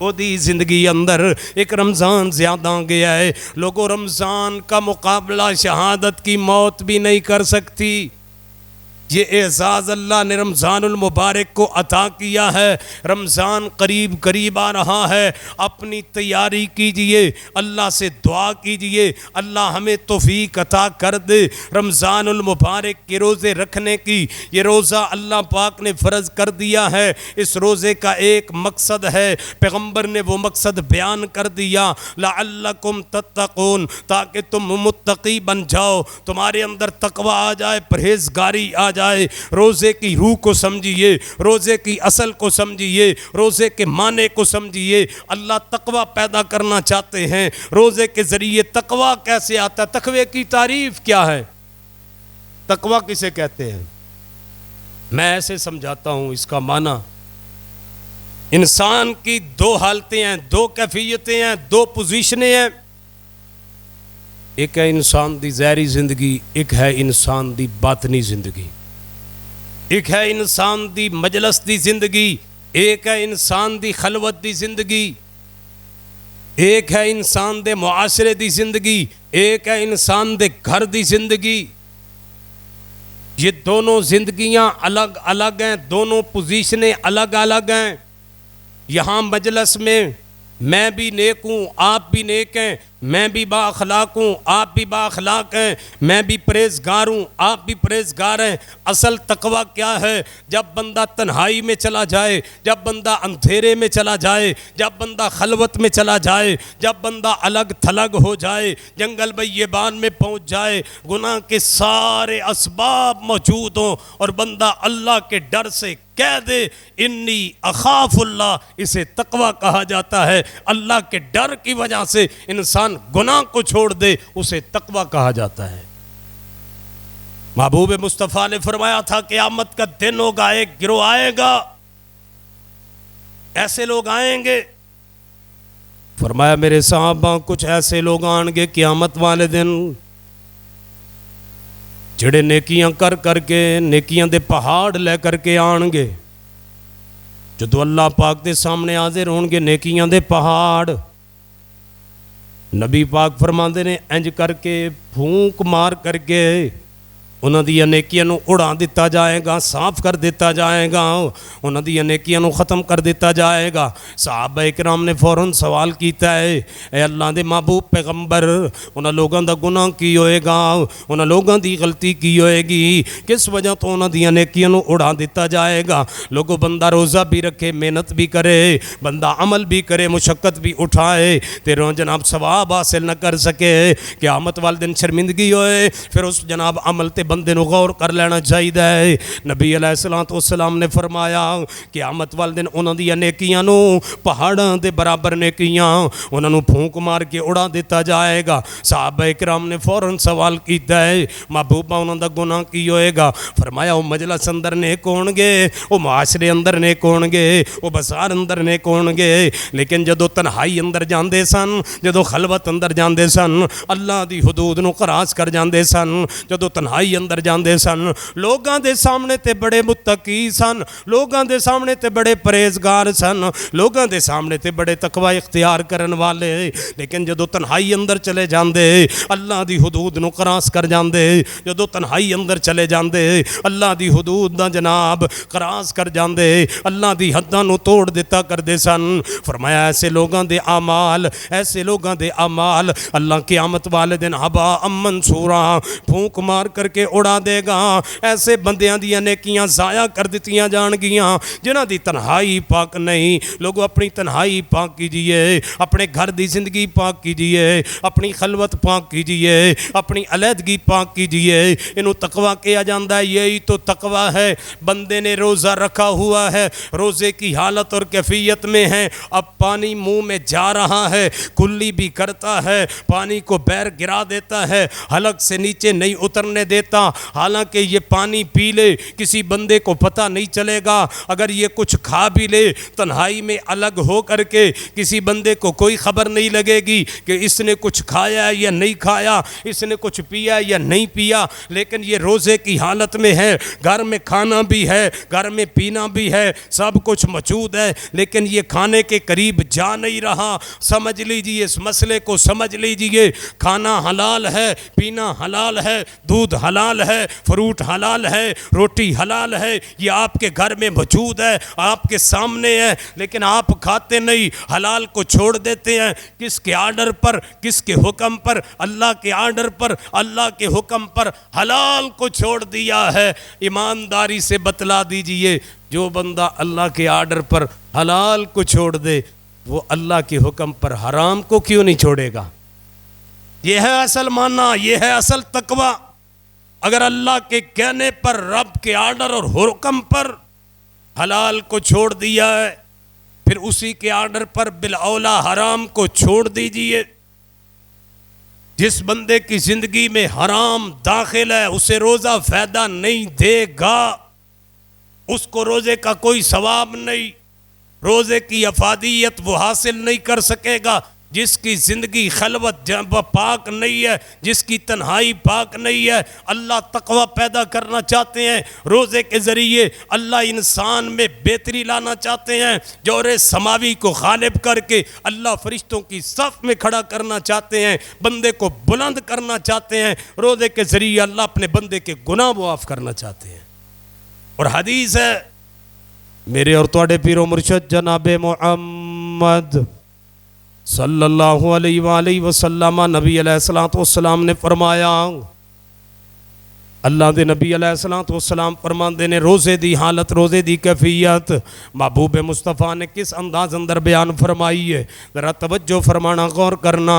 وہ دی زندگی اندر ایک رمضان زیادہ گیا ہے۔ لوگوں رمضان کا مقابلہ شہادت کی موت بھی نہیں کر سکتی۔ یہ اعزاز اللہ نے رمضان المبارک کو عطا کیا ہے۔ رمضان قریب قریب آ رہا ہے، اپنی تیاری کیجئے، اللہ سے دعا کیجئے اللہ ہمیں توفیق عطا کر دے رمضان المبارک کے روزے رکھنے کی۔ یہ روزہ اللہ پاک نے فرض کر دیا ہے۔ اس روزے کا ایک مقصد ہے، پیغمبر نے وہ مقصد بیان کر دیا، لعلکم تتقون، تاکہ تم متقی بن جاؤ، تمہارے اندر تقوی آ جائے، پرہیزگاری آ جائے۔ روزے کی روح کو سمجھیے، روزے کی اصل کو سمجھیے، روزے کے معنی کو سمجھیے۔ اللہ تقوی پیدا کرنا چاہتے ہیں۔ روزے کے ذریعے تقوی کیسے آتا ہے؟ تقوی کی تعریف کیا ہے؟ تقوی کسے کہتے ہیں؟ میں ایسے سمجھاتا ہوں اس کا معنی، انسان کی دو حالتیں ہیں، دو کیفیتیں ہیں، دو پوزیشنیں ہیں۔ ایک ہے انسان دی ظاہری زندگی، ایک ہے انسان دی باطنی زندگی، ایک ہے انسان دی مجلس دی زندگی، ایک ہے انسان دی خلوت دی زندگی، ایک ہے انسان دے معاشرے دی زندگی، ایک ہے انسان دے گھر دی زندگی۔ یہ دونوں زندگیاں الگ الگ ہیں، دونوں پوزیشنیں الگ الگ ہیں۔ یہاں مجلس میں بھی نیک ہوں، آپ بھی نیک ہیں، میں بھی با اخلاق ہوں، آپ بھی با اخلاق ہیں، میں بھی پرہیزگار ہوں، آپ بھی پرہیزگار ہیں۔ اصل تقوی کیا ہے؟ جب بندہ تنہائی میں چلا جائے، جب بندہ اندھیرے میں چلا جائے، جب بندہ خلوت میں چلا جائے، جب بندہ الگ تھلگ ہو جائے، جنگل بیابان میں پہنچ جائے، گناہ کے سارے اسباب موجود ہوں اور بندہ اللہ کے ڈر سے کہہ دے انی اخاف اللہ، اسے تقوی کہا جاتا ہے۔ اللہ کے ڈر کی وجہ سے انسان گناہ کو چھوڑ دے، اسے تقوی کہا جاتا ہے۔ محبوب مصطفیٰ نے فرمایا تھا قیامت کا دن ہوگا، ایک گروہ آئے گا، ایسے لوگ آئیں گے، فرمایا میرے صحابہ کچھ ایسے لوگ آئیں گے قیامت والے دن جڑے نیکیاں کر کر کے، نیکیاں دے پہاڑ لے کر کے آن گے، جدو اللہ پاک دے سامنے حاضر ہون گے نیکیاں دے پہاڑ۔ نبی پاک فرماندے نے انج کر کے پھونک مار کر کے انہاں دی نیکیاں نو اڑا دیتا جائے گا، صاف کر دیتا جائے گا، انہاں دی نیکیاں نو ختم کر دیتا جائے گا۔ صحابہ اکرام نے فوراً سوال کیتا ہے، اے اللہ دے محبوب پیغمبر، انہاں لوگاں دا گناہ کی ہوئے گا، انہاں لوگاں دی غلطی کی ہوئے گی، کس وجہ تو انہاں دی نیکیاں نو اڑا دیتا جائے گا؟ لوگوں بندہ روزہ بھی رکھے، محنت بھی کرے، بندہ عمل بھی کرے، مشقت بھی اٹھائے، تیروں جناب ثواب حاصل نہ کر سکے، قیامت والے دن شرمندگی ہوئے، پھر اس جناب عمل تے بندے نو غور کر لینا چاہیے۔ نبی علیہ السلام نے فرمایا قیامت والے دن انہاں دی نیکیاں نو پہاڑاں دے برابر نیکیاں انہاں نو پھونک مار کے اڑا دیتا جائے گا۔ صحابہ اکرام نے فوراً سوال کیتا ہے محبوبہ انہاں دا گناہ کی ہوئے گا؟ فرمایا وہ مجلس اندر نیک ہون گے، وہ معاشرے اندر نیک ہون گے، وہ بازار اندر نیک ہون گے، لیکن جدو تنہائی اندر جاندے سن، جدو خلوت اندر جاندے سن، اللہ دی حدود نو خراس کر جاندے سن، جدو تنہائی اندر جاندے سن، لوگاں دے سامنے تے بڑے متقی سن، لوگاں دے سامنے تے بڑے پرہیزگار سن، لوگاں دے سامنے تے بڑے تقوی اختیار کرن والے، لیکن جدو تنہائی اندر چلے جاندے اللہ دی حدود نو خراس کر جاندے، جدو تنہائی اندر چلے جاندے اللہ دی حدود دا جناب خراس کر جاندے، اللہ دی حداں نو توڑ دیتا کر دے سن۔ فرمایا ایسے لوگاں دے اعمال، ایسے لوگاں دے اعمال اللہ قیامت والے دن ہبا منصورا پھونک مار کر کے اڑا دے گا۔ ایسے بندیاں دی نیکیاں ضائع کر دیتیاں جان گیاں جنہاں دی تنہائی پاک نہیں۔ لوگوں اپنی تنہائی پاک کیجئے، اپنے گھر دی زندگی پاک کیجئے، اپنی خلوت پاک کیجئے، اپنی علیحدگی پاک کیجئے۔ انہوں تقوی کیا جاندہ ہے، یہی تو تقوی ہے۔ بندے نے روزہ رکھا ہوا ہے، روزے کی حالت اور کیفیت میں ہے، اب پانی منہ میں جا رہا ہے، کلی بھی کرتا ہے، پانی کو بیر گرا دیتا ہے، حلق سے نیچے نہیں اترنے دیتا، حالانکہ یہ پانی پی لے کسی بندے کو پتہ نہیں چلے گا، اگر یہ کچھ کھا بھی لے تنہائی میں الگ ہو کر کے کسی بندے کو کوئی خبر نہیں لگے گی کہ اس نے کچھ کھایا یا نہیں کھایا، اس نے کچھ پیا یا نہیں پیا۔ لیکن یہ روزے کی حالت میں ہے، گھر میں کھانا بھی ہے، گھر میں پینا بھی ہے، سب کچھ موجود ہے، لیکن یہ کھانے کے قریب جا نہیں رہا۔ سمجھ لیجئے اس مسئلے کو، سمجھ لیجئے کھانا حلال ہے، پینا حلال ہے، دودھ حلال حلال ہے، فروٹ حلال ہے، روٹی حلال ہے، یہ آپ کے گھر میں موجود ہے، آپ کے سامنے ہے، لیکن آپ کھاتے نہیں، حلال کو چھوڑ دیتے ہیں۔ کس کے آرڈر پر؟ کس کے حکم پر؟ اللہ کے آرڈر پر، اللہ کے حکم پر حلال کو چھوڑ دیا ہے۔ ایمانداری سے بتلا دیجئے، جو بندہ اللہ کے آرڈر پر حلال کو چھوڑ دے، وہ اللہ کے حکم پر حرام کو کیوں نہیں چھوڑے گا؟ یہ ہے اصل معنی، یہ ہے اصل تقوی۔ اگر اللہ کے کہنے پر، رب کے آرڈر اور حکم پر حلال کو چھوڑ دیا ہے، پھر اسی کے آرڈر پر بالاولیٰ حرام کو چھوڑ دیجئے۔ جس بندے کی زندگی میں حرام داخل ہے، اسے روزہ فائدہ نہیں دے گا، اس کو روزے کا کوئی ثواب نہیں، روزے کی افادیت وہ حاصل نہیں کر سکے گا۔ جس کی زندگی خلوت پاک نہیں ہے، جس کی تنہائی پاک نہیں ہے، اللہ تقوی پیدا کرنا چاہتے ہیں، روزے کے ذریعے اللہ انسان میں بہتری لانا چاہتے ہیں، جور سماوی کو غالب کر کے اللہ فرشتوں کی صف میں کھڑا کرنا چاہتے ہیں، بندے کو بلند کرنا چاہتے ہیں، روزے کے ذریعے اللہ اپنے بندے کے گناہ معاف کرنا چاہتے ہیں۔ اور حدیث ہے میرے اور تواڈے پیر و مرشد جناب محمد صلی اللہ علیہ وآلہ وسلم، نبی علیہ السلام نے فرمایا، اللہ دے نبی علیہ السلام فرماندے نے روزے دی حالت، روزے دی کیفیت محبوب مصطفیٰ نے کس انداز اندر بیان فرمائی ہے، ذرا توجہ فرمانا، غور کرنا۔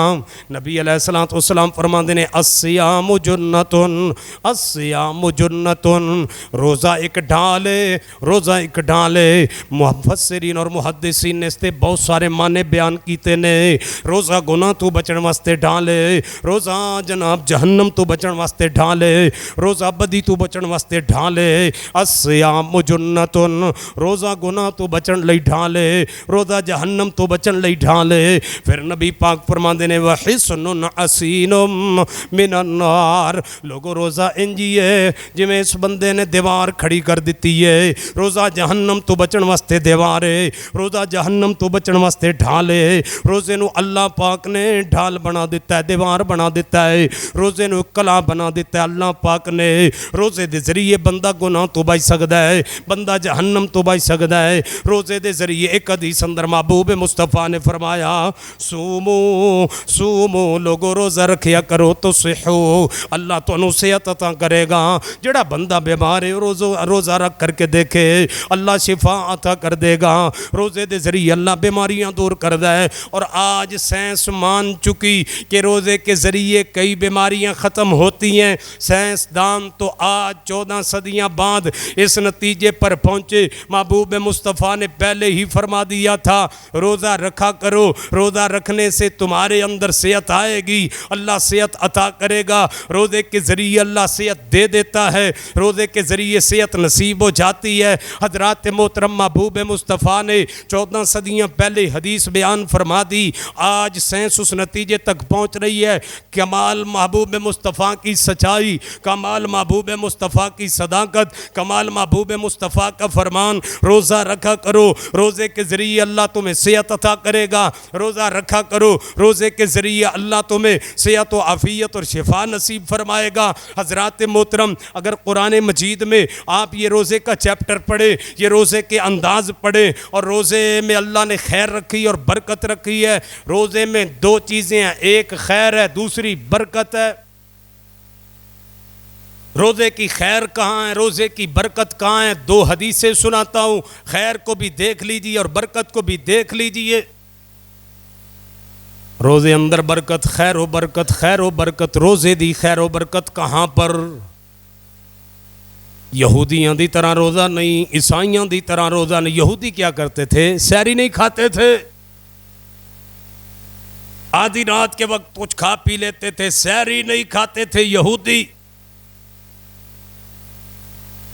نبی علیہ السلام فرماندے نے الصیام جنتن، الصیام جنتن، روزہ ایک ڈھال ہے، روزہ ایک ڈھال ہے۔ مفسرین اور محدثین نے اس سے بہت سارے معنی بیان کیتے نے۔ روزہ گناہ تو بچن واسطے ڈھال ہے، روزہ جناب جہنم تو بچن واسطے ڈھال ہے، روزہ بدی تو بچن واسطے ڈھالے۔ الصیام جنتن، روزہ گناہ تو بچن لئی ڈھالے، روزہ جہنم تو بچن لئی ڈھالے۔ پھر نبی پاک فرماندے نے وحسن حسین من النار، لوگو روزہ انجی ہے جی میں اس بندے نے دیوار کھڑی کر دیتی ہے، روزہ جہنم تو بچن واسطے دیوار ہے، روزہ جہنم تو بچن واسطے ڈھالے۔ روزے نو اللہ پاک نے ڈھال بنا دیتا ہے، دیوار بنا دیتا ہے، روزے نو کلا بنا دیتا ہے اللہ پاک نے۔ روزے دے ذریعے بندہ گناہ تو بچ سکتا ہے، بندہ جہنم تو بچ سکتا ہے۔ روزے دے ذریعے ایک حدیث اندر محبوب مصطفیٰ نے فرمایا سومو سومو، لوگو روزہ رکھیا کرو تو صحو، اللہ تو انہوں صحت عطا کرے گا۔ جڑا بندہ بیمار ہے روزہ رکھ کر کے دیکھے، اللہ شفا عطا کر دے گا۔ روزے دے ذریعے اللہ بیماریاں دور کر دے۔ اور آج سائنس مان چکی کہ روزے کے ذریعے کئی بیماریاں ختم ہوتی ہیں۔ سائنس دان تو آج 14 صدیاں بعد اس نتیجے پر پہنچے، محبوب مصطفیٰ نے پہلے ہی فرما دیا تھا روزہ رکھا کرو، روزہ رکھنے سے تمہارے اندر صحت آئے گی، اللہ صحت عطا کرے گا۔ روزے کے ذریعے اللہ صحت دے دیتا ہے، روزے کے ذریعے صحت نصیب ہو جاتی ہے۔ حضرات محترم محبوب مصطفیٰ نے 14 صدیاں پہلے حدیث بیان فرما دی، آج سائنس اس نتیجے تک پہنچ رہی ہے۔ کمال محبوب مصطفیٰ کی سچائی، کمال محبوب مصطفیٰ کی صداقت، کمال محبوب مصطفیٰ کا فرمان، روزہ رکھا کرو، روزے کے ذریعے اللہ تمہیں صحت عطا کرے گا، روزہ رکھا کرو، روزے کے ذریعے اللہ تمہیں صحت و عافیت اور شفا نصیب فرمائے گا۔ حضرات محترم، اگر قرآن مجید میں آپ یہ روزے کا چیپٹر پڑھیں، یہ روزے کے انداز پڑھیں، اور روزے میں اللہ نے خیر رکھی اور برکت رکھی ہے۔ روزے میں دو چیزیں ہیں، ایک خیر ہے، دوسری برکت ہے۔ روزے کی خیر کہاں ہے، روزے کی برکت کہاں ہے؟ دو حدیثیں سناتا ہوں، خیر کو بھی دیکھ لیجئے اور برکت کو بھی دیکھ لیجئے۔ روزے اندر برکت، خیر و برکت، خیر و برکت، روزے دی خیر و برکت کہاں پر؟ یہودیاں دی طرح روزہ نہیں، عیسائیاں دی طرح روزہ نہیں۔ یہودی کیا کرتے تھے؟ سحری نہیں کھاتے تھے، آدھی رات کے وقت کچھ کھا پی لیتے تھے، سحری نہیں کھاتے تھے یہودی۔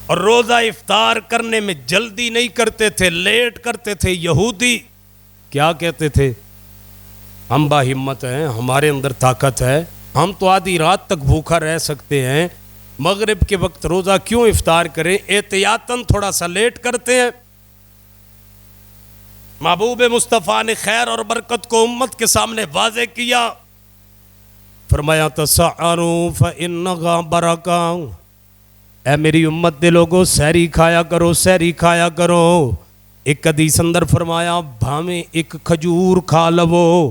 اور روزہ افطار کرنے میں جلدی نہیں کرتے تھے، لیٹ کرتے تھے یہودی۔ کیا کہتے تھے؟ ہم با ہمت ہیں، ہمارے اندر طاقت ہے، ہم تو آدھی رات تک بھوکا رہ سکتے ہیں، مغرب کے وقت روزہ کیوں افطار کریں؟ احتیاطاً تھوڑا سا لیٹ کرتے ہیں۔ محبوب مصطفیٰ نے خیر اور برکت کو امت کے سامنے واضح کیا، فرمایا تسعروا فإنها برکہ، اے میری امت دے لوگو سحری کھایا کرو، سحری کھایا کرو۔ ایک حدیث اندر فرمایا بھاویں ایک کھجور کھا لو،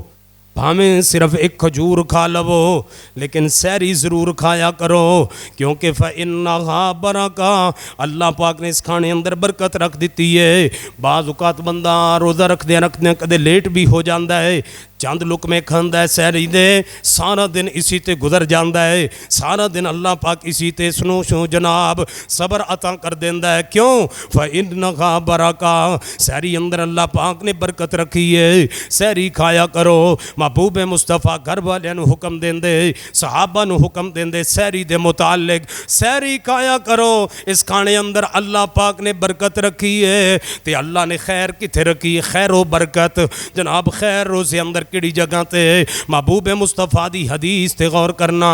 بھاویں صرف ایک کھجور کھا لو، لیکن سحری ضرور کھایا کرو، کیونکہ فَإِنَّهَا بَرَکَةٌ، اللہ پاک نے اس کھانے اندر برکت رکھ دیتی ہے۔ بعض اوقات بندہ روزہ رکھدے کدے لیٹ بھی ہو جاندہ ہے، چند لقمے کھاندہ ہے سحری دے، سارا دن اسی تے گزر جاندہ ہے، سارا دن اللہ پاک اسی تے سنو شو جناب صبر عطا کر دیندہ ہے۔ کیوں؟ فَإِنَّهَا بَرَکَةٌ، سحری اندر اللہ پاک نے برکت رکھی ہے، سحری کھایا کرو۔ محبوب مصطفیٰ گھر والے نو حکم دیندے، صحابہ نو حکم دیندے سحری دے متعلق، سحری کھایا کرو، اس کھانے اندر اللہ پاک نے برکت رکھی ہے۔ تے اللہ نے خیر کتھے رکھی ہے؟ خیر و برکت جناب خیر روزے اندر کیڑی جگہ تے؟ محبوب مصطفیٰ دی حدیث تے غور کرنا،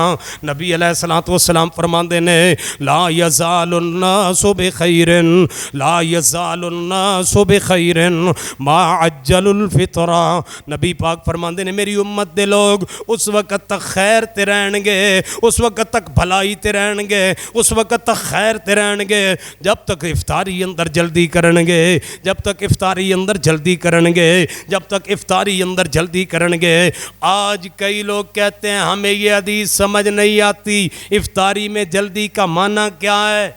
نبی علیہ السلام فرماندے نے لا یزال الناس بخیر، لا یزال الناس بخیر ما عجل الفطر، نبی پاک فرماندے نے میری امت دے لوگ اس وقت تک خیر تے رہن گے، اس وقت تک بھلائی تے رہن گے، اس وقت تک خیر تے رہن گے جب تک افطاری اندر جلدی کرن گے، جب تک افطاری اندر جلدی کرن گے، جب تک افطاری اندر جلدی کرن گے۔ آج کئی لوگ کہتے ہیں ہمیں یہ حدیث سمجھ نہیں آتی، افطاری میں جلدی کا معنی کیا ہے؟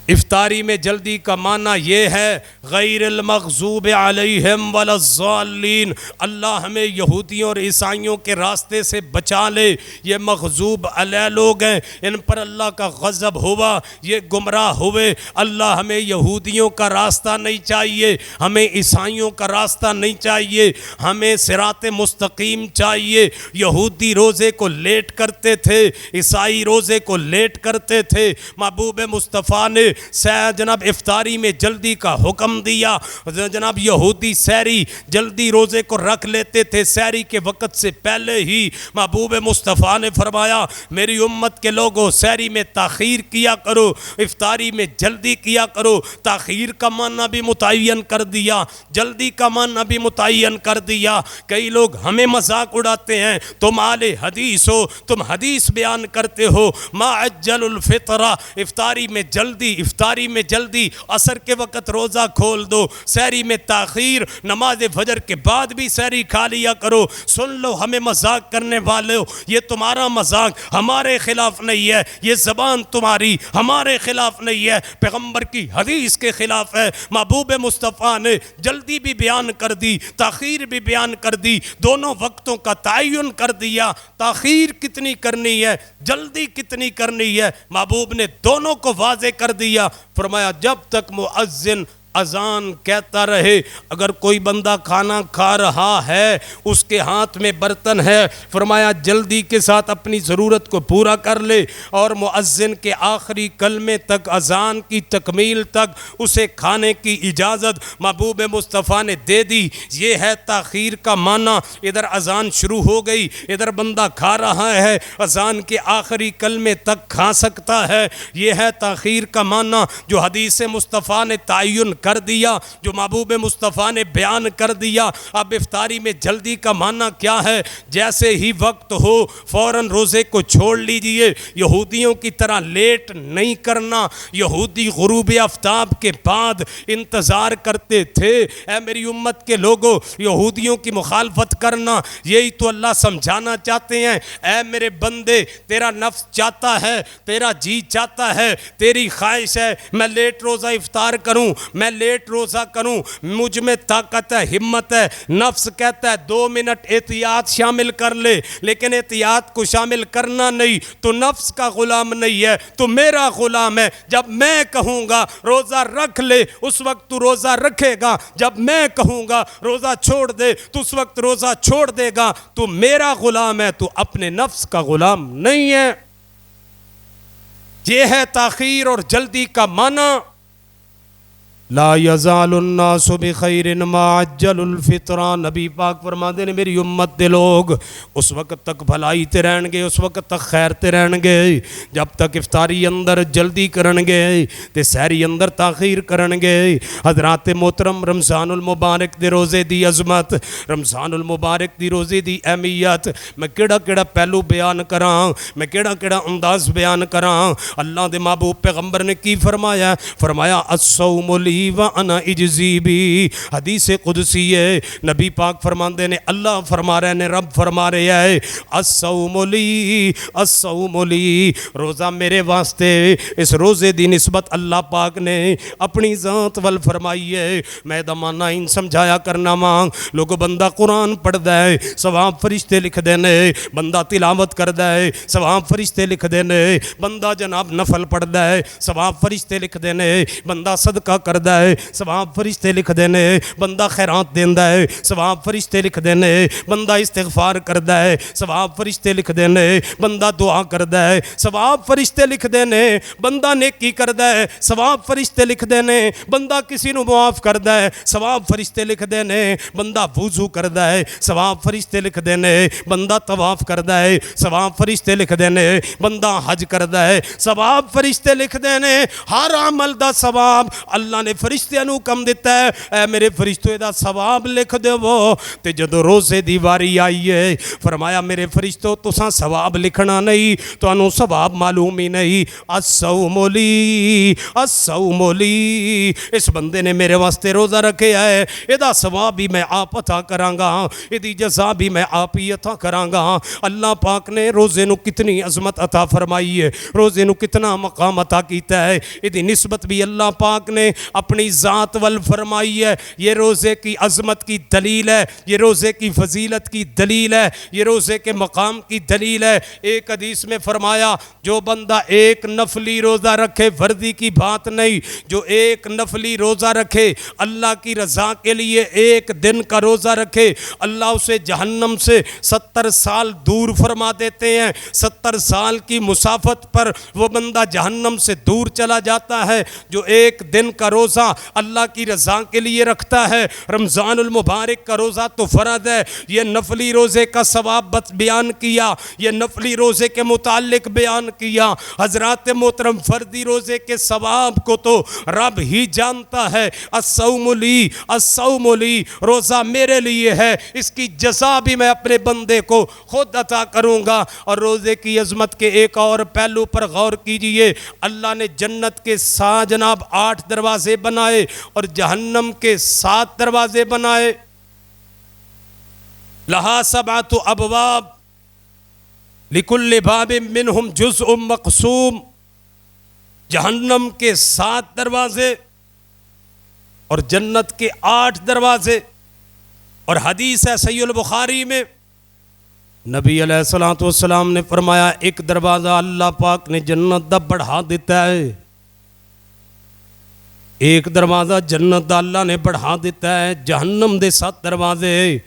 افطاری میں جلدی کا معنی یہ ہے غیر المغضوب علیہم ولا الضالین، اللہ ہمیں یہودیوں اور عیسائیوں کے راستے سے بچا لے، یہ مغضوب علیہ لوگ ہیں، ان پر اللہ کا غضب ہوا، یہ گمراہ ہوئے۔ اللہ ہمیں یہودیوں کا راستہ نہیں چاہیے، ہمیں عیسائیوں کا راستہ نہیں چاہیے، ہمیں صراط مستقیم چاہیے۔ یہودی روزے کو لیٹ کرتے تھے، عیسائی روزے کو لیٹ کرتے تھے، محبوب مصطفیٰ نے جناب افطاری میں جلدی کا حکم دیا۔ جناب یہودی سحری جلدی روزے کو رکھ لیتے تھے، سحری کے وقت سے پہلے ہی محبوب مصطفیٰ نے فرمایا میری امت کے لوگوں سحری میں تاخیر کیا کرو، افطاری میں جلدی کیا کرو۔ تاخیر کا معنی بھی متعین کر دیا، جلدی کا معنی بھی متعین کر دیا۔ کئی لوگ ہمیں مذاق اڑاتے ہیں، تم اہل حدیث ہو، تم حدیث بیان کرتے ہو، ما عجل الفطر، افطاری میں جلدی، افطاری میں جلدی، عصر کے وقت روزہ کھول دو، سحری میں تاخیر، نماز فجر کے بعد بھی سحری کھا لیا کرو۔ سن لو ہمیں مذاق کرنے والے ہو، یہ تمہارا مذاق ہمارے خلاف نہیں ہے، یہ زبان تمہاری ہمارے خلاف نہیں ہے، پیغمبر کی حدیث کے خلاف ہے۔ محبوب مصطفیٰ نے جلدی بھی بیان کر دی، تاخیر بھی بیان کر دی، دونوں وقتوں کا تعین کر دیا۔ تاخیر کتنی کرنی ہے، جلدی کتنی کرنی ہے، محبوب نے دونوں کو واضح کر دیا۔ فرمایا جب تک مؤذن اذان کہتا رہے، اگر کوئی بندہ کھانا کھا رہا ہے، اس کے ہاتھ میں برتن ہے، فرمایا جلدی کے ساتھ اپنی ضرورت کو پورا کر لے، اور مؤذن کے آخری کلمے تک، اذان کی تکمیل تک اسے کھانے کی اجازت محبوب مصطفیٰ نے دے دی۔ یہ ہے تاخیر کا معنی۔ ادھر اذان شروع ہو گئی، ادھر بندہ کھا رہا ہے، اذان کے آخری کلمے تک کھا سکتا ہے، یہ ہے تاخیر کا معنی جو حدیث مصطفیٰ نے تعین کر دیا، جو محبوب مصطفیٰ نے بیان کر دیا۔ اب افطاری میں جلدی کا معنی کیا ہے؟ جیسے ہی وقت ہو فوراً روزے کو چھوڑ لیجئے، یہودیوں کی طرح لیٹ نہیں کرنا۔ یہودی غروب آفتاب کے بعد انتظار کرتے تھے۔ اے میری امت کے لوگوں، یہودیوں کی مخالفت کرنا، یہی تو اللہ سمجھانا چاہتے ہیں۔ اے میرے بندے، تیرا نفس چاہتا ہے، تیرا جی چاہتا ہے، تیری خواہش ہے میں لیٹ روزہ افطار کروں، میں لیٹ روزہ کروں، مجھ میں طاقت ہے، ہمت ہے، نفس کہتا ہے 2 منٹ احتیاط شامل کر لے، لیکن احتیاط کو شامل کرنا نہیں، تو نفس کا غلام نہیں ہے، تو میرا غلام ہے۔ جب میں کہوں گا روزہ رکھ لے، اس وقت تو روزہ رکھے گا، جب میں کہوں گا روزہ چھوڑ دے تو اس وقت روزہ چھوڑ دے گا، تو میرا غلام ہے، تو اپنے نفس کا غلام نہیں ہے۔ یہ ہے تاخیر اور جلدی کا معنی۔ لا یزال الناس بخیر ما عجل الفطرہ، نبی پاک فرماتے ہیں میری امت دے لوگ اس وقت تک بھلائی تے رہن گے، اس وقت تک خیر تے رہن گے جب تک افطاری اندر جلدی کرن گے تے سحری اندر تاخیر کرن گے۔ حضرات محترم، رمضان المبارک دے روزے دی عظمت، رمضان المبارک دی روزے دی اہمیت میں کیڑا کیڑا پہلو بیان کراں، میں کیڑا کیڑا انداز بیان کراں۔ اللہ دے محبوب پیغمبر نے کی فرمایا؟ فرمایا الصوم لی وانا اجزی بھی، حدیث قدسی ہے، نبی پاک فرماندے نے، اللہ فرما رہے نے، رب فرما رہے ہیں الصوم لی، الصوم لی، روزہ میرے واسطے۔ اس روزے دی نسبت اللہ پاک نے اپنی ذات وال فرمائی ہے۔ میں دمانا ان سمجھایا کرنا مانگ لوگو، بندہ قرآن پڑھ دے ثواب فرشتے لکھ دینے، بندہ تلاوت کر دے ثواب فرشتے لکھ دینے، بندہ جناب نفل پڑھ دے ثواب فرشتے لکھ دینے، بندہ صدقہ کر دے ثواب فرشتے لکھ دینے، بندہ خیرات دیندہ ہے ثواب فرشتے لکھ دینے، بندہ استغفار کر دے ثواب فرشتے لکھ دینے، بندہ دعا کر دے ثواب فرشتے لکھ دینے، بندہ نیکی کر دے ثواب فرشتے لکھ دینے، بندہ کسی نو معاف کر دے ثواب فرشتے لکھ دینے، بندہ وضو کر دے ثواب فرشتے لکھ دینے، بندہ طواف کر دے ثواب فرشتے لکھ دینے، بندہ حج کر دے ثواب فرشتے لکھ دینے۔ ہر عمل دا ثواب اللہ نے فرشتے نو کم دیتا ہے، اے میرے فرشتوں دا ثواب لکھ دے وہ۔ تے جدو روزے دی واری آئی ہے فرمایا میرے فرشتوں تساں ثواب لکھنا نہیں، تو انو ثواب معلوم ہی نہیں۔ الصوم لی، الصوم لی، اس بندے نے میرے واسطے روزہ رکھے ہے، ادا ثواب بھی میں آپ عطا کرانگا، ادی جزا بھی میں آپ ہی عطا کرانگا۔ اللہ پاک نے روزے نو کتنی عظمت عطا فرمائی ہے، روزے نو کتنا مقام عطا کیتا ہے، ادی نسبت بھی اللہ پاک نے اپنی ذات وال فرمائی ہے۔ یہ روزے کی عظمت کی دلیل ہے، یہ روزے کی فضیلت کی دلیل ہے، یہ روزے کے مقام کی دلیل ہے۔ ایک حدیث میں فرمایا جو بندہ ایک نفلی روزہ رکھے، فردی کی بات نہیں، جو ایک نفلی روزہ رکھے اللہ کی رضا کے لیے، ایک دن کا روزہ رکھے، اللہ اسے جہنم سے 70 سال دور فرما دیتے ہیں۔ 70 سال کی مسافت پر وہ بندہ جہنم سے دور چلا جاتا ہے جو ایک دن کا روزہ اللہ کی رضا کے لیے رکھتا ہے۔ رمضان المبارک کا روزہ تو فرض ہے، یہ نفلی روزے کا ثواب بیان کیا، یہ نفلی روزے کے متعلق بیان کیا۔ حضرات محترم، فردی روزے کے ثواب کو تو رب ہی جانتا ہے۔ الصوم لی، الصوم لی، روزہ میرے لیے ہے، اس کی جزا بھی میں اپنے بندے کو خود عطا کروں گا۔ اور روزے کی عظمت کے ایک اور پہلو پر غور کیجئے، اللہ نے جنت کے جناب 8 دروازے بنائے اور جہنم کے 7 دروازے بنائے۔ لہا 7 ابواب لکل باب منہم جزء مقسوم، جہنم کے 7 دروازے اور جنت کے 8 دروازے۔ اور حدیث ہے صحیح البخاری میں، نبی علیہ السلام نے فرمایا ایک دروازہ اللہ پاک نے جنت دا بڑھا دیتا ہے، ایک دروازہ جنت دا اللہ نے بڑھا دیتا ہے۔ جہنم دے 7 دروازے،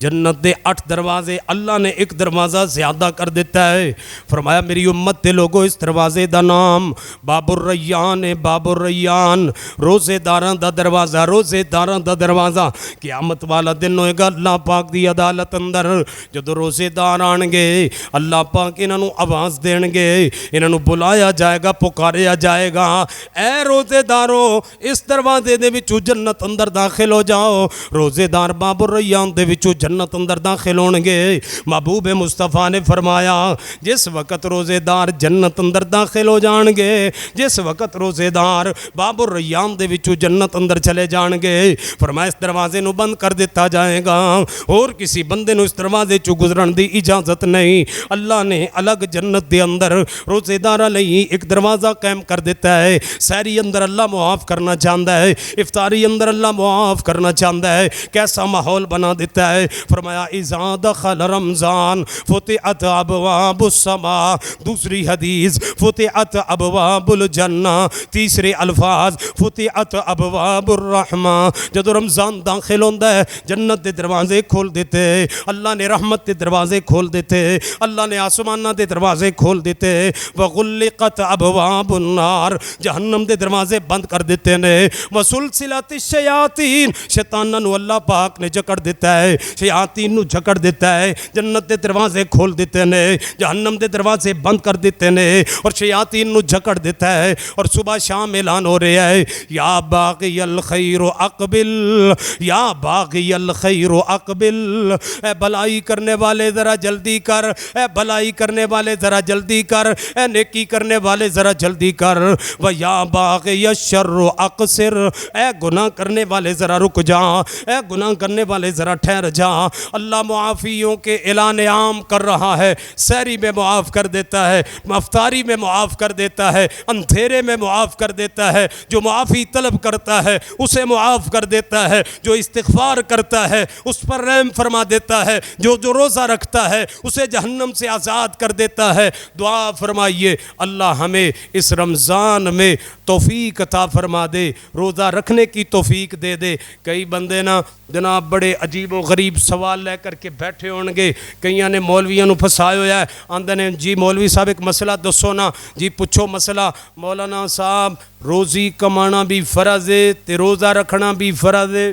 جنت دے 8 دروازے، اللہ نے ایک دروازہ زیادہ کر دیتا ہے۔ فرمایا میری امت دے لوگوں، اس دروازے دا نام باب الریان ہے، باب الریان، روزے داراں دا دروازہ، روزے داراں دا دروازہ۔ قیامت والا دن ہوئے گا اللہ پاک دی عدالت اندر، جدو روزے دار آن گے اللہ پاک انہاں نو آواز دین گے، انہاں نو بلایا جائے گا، پکاریا جائے گا، اے روزے دارو اس دروازے دے وچوں جنت اندر داخل ہو جاؤ۔ روزے دار باب الریان دے وچوں جنت اندر داخل ہون گے۔ محبوب مصطفیٰ نے فرمایا جس وقت روزے دار جنت اندر داخل ہو جان گے، جس وقت روزے دار باب الریان دے وچوں جنت اندر چلے جان گے، فرمایا اس دروازے نو بند کر دیتا جائے گا، اور کسی بندے نو اس دروازے چوں گزرن دی اجازت نہیں۔ اللہ نے الگ جنت دے اندر روزے داراں لئی ایک دروازہ قائم کر دیتا ہے۔ سحری اندر اللہ معاف کرنا چاہتا ہے، افطاری اندر اللہ معاف کرنا چاہتا ہے۔ کیسا ماحول بنا دیتا ہے، فرمایا اذا دخل رمضان فتحت ابواب السماء، دوسری حدیث فتحت ابواب الجنہ، تیسرے الفاظ فتحت ابواب الرحمہ۔ جدو رمضان داخل ہوتا ہے جنت دے دروازے کھول دیتے، اللہ نے رحمت دے دروازے کھول دیتے، اللہ نے آسمانہ دے دروازے کھول دیتے، وغلقت ابواب النار، جہنم دے دروازے بند کر دیتے نے، وسلسلت الشیاطین، شیطاناں نو اللہ پاک نے جکڑ دیتا ہے، شیاطین نو جکڑ دیتا ہے، جنت دے دروازے کھول دیتے نے، جہنم دے دروازے بند کر دیتے نے اور شیاطین نو جکڑ دیتا ہے، اور صبح شام اعلان ہو رہا ہے یا باغی الخیر اقبل، یا باغی الخیر اقبل، اے بلائی کرنے والے ذرا جلدی کر، اے بلائی کرنے والے ذرا جلدی کر، اے نیکی کرنے والے ذرا جلدی کر، ویا باغی الشر اقصر، اے گناہ کرنے والے ذرا رک جا، اے گناہ کرنے والے ذرا ٹھہر جا۔ اللہ معافیوں کے اعلان عام کر رہا ہے، سحری میں معاف کر دیتا ہے، افطاری میں معاف کر دیتا ہے، اندھیرے میں معاف کر دیتا ہے، جو معافی طلب کرتا ہے اسے معاف کر دیتا ہے، جو استغفار کرتا ہے اس پر رحم فرما دیتا ہے، جو روزہ رکھتا ہے اسے جہنم سے آزاد کر دیتا ہے۔ دعا فرمائیے اللہ ہمیں اس رمضان میں توفیق عطا فرما دے، روزہ رکھنے کی توفیق دے دے۔ کئی بندے نا جناب بڑے عجیب و غریب سوال لے کر کے بیٹھے ہون گے، کئیاں نے مولویاں نو پھسائے ہویا ہے، آندے نے جی مولوی صاحب ایک مسئلہ دسو نا، جی پوچھو مسئلہ، مولانا صاحب روزی کمانا بھی فرض ہے تے روزہ رکھنا بھی فرض ہے،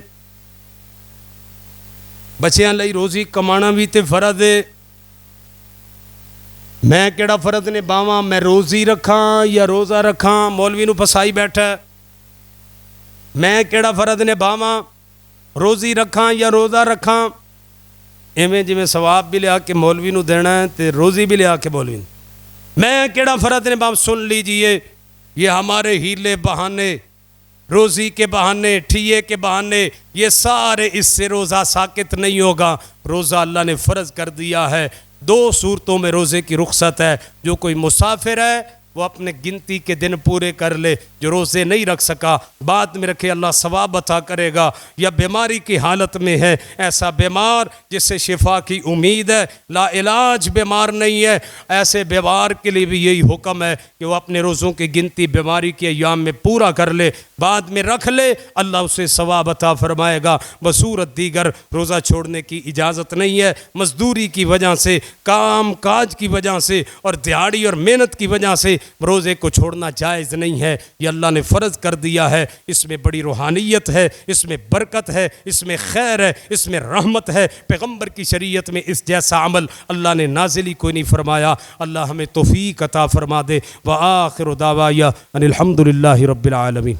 بچیاں لئی روزی کمانا بھی تے فرض ہے، میں کیڑا فرض نے باواں، میں روزی رکھاں یا روزہ رکھاں؟ مولوی نو پھسائی بیٹھا ہے، میں کیڑا فرض نے باواں، روزی رکھاں یا روزہ رکھاں؟ ایویں جی میں ثواب بھی لیا کے مولوی نو دینا ہے تے روزی بھی لیا کے مولوی نو، میں کیڑا فرض نے باواں؟ سن لیجئے، یہ ہمارے ہیلے بہانے، روزی کے بہانے، ٹھیے کے بہانے، یہ سارے اس سے روزہ ساکت نہیں ہوگا۔ روزہ اللہ نے فرض کر دیا ہے، دو صورتوں میں روزے کی رخصت ہے، جو کوئی مسافر ہے وہ اپنے گنتی کے دن پورے کر لے، جو روزے نہیں رکھ سکا بعد میں رکھے اللہ ثواب عطا کرے گا، یا بیماری کی حالت میں ہے، ایسا بیمار جس سے شفا کی امید ہے، لا علاج بیمار نہیں ہے، ایسے بیمار کے لیے بھی یہی حکم ہے کہ وہ اپنے روزوں کی گنتی بیماری کے ایام میں پورا کر لے، بعد میں رکھ لے، اللہ اسے ثواب عطا فرمائے گا۔ بصورت دیگر روزہ چھوڑنے کی اجازت نہیں ہے، مزدوری کی وجہ سے، کام کاج کی وجہ سے اور دیہاڑی اور محنت کی وجہ سے روزے کو چھوڑنا جائز نہیں ہے، یہ اللہ نے فرض کر دیا ہے۔ اس میں بڑی روحانیت ہے، اس میں برکت ہے، اس میں خیر ہے، اس میں رحمت ہے، پیغمبر کی شریعت میں اس جیسا عمل اللہ نے نازل ہی کوئی نہیں فرمایا۔ اللہ ہمیں توفیق عطا فرما دے۔ وآخر دعوایا ان الحمدللہ رب العالمین۔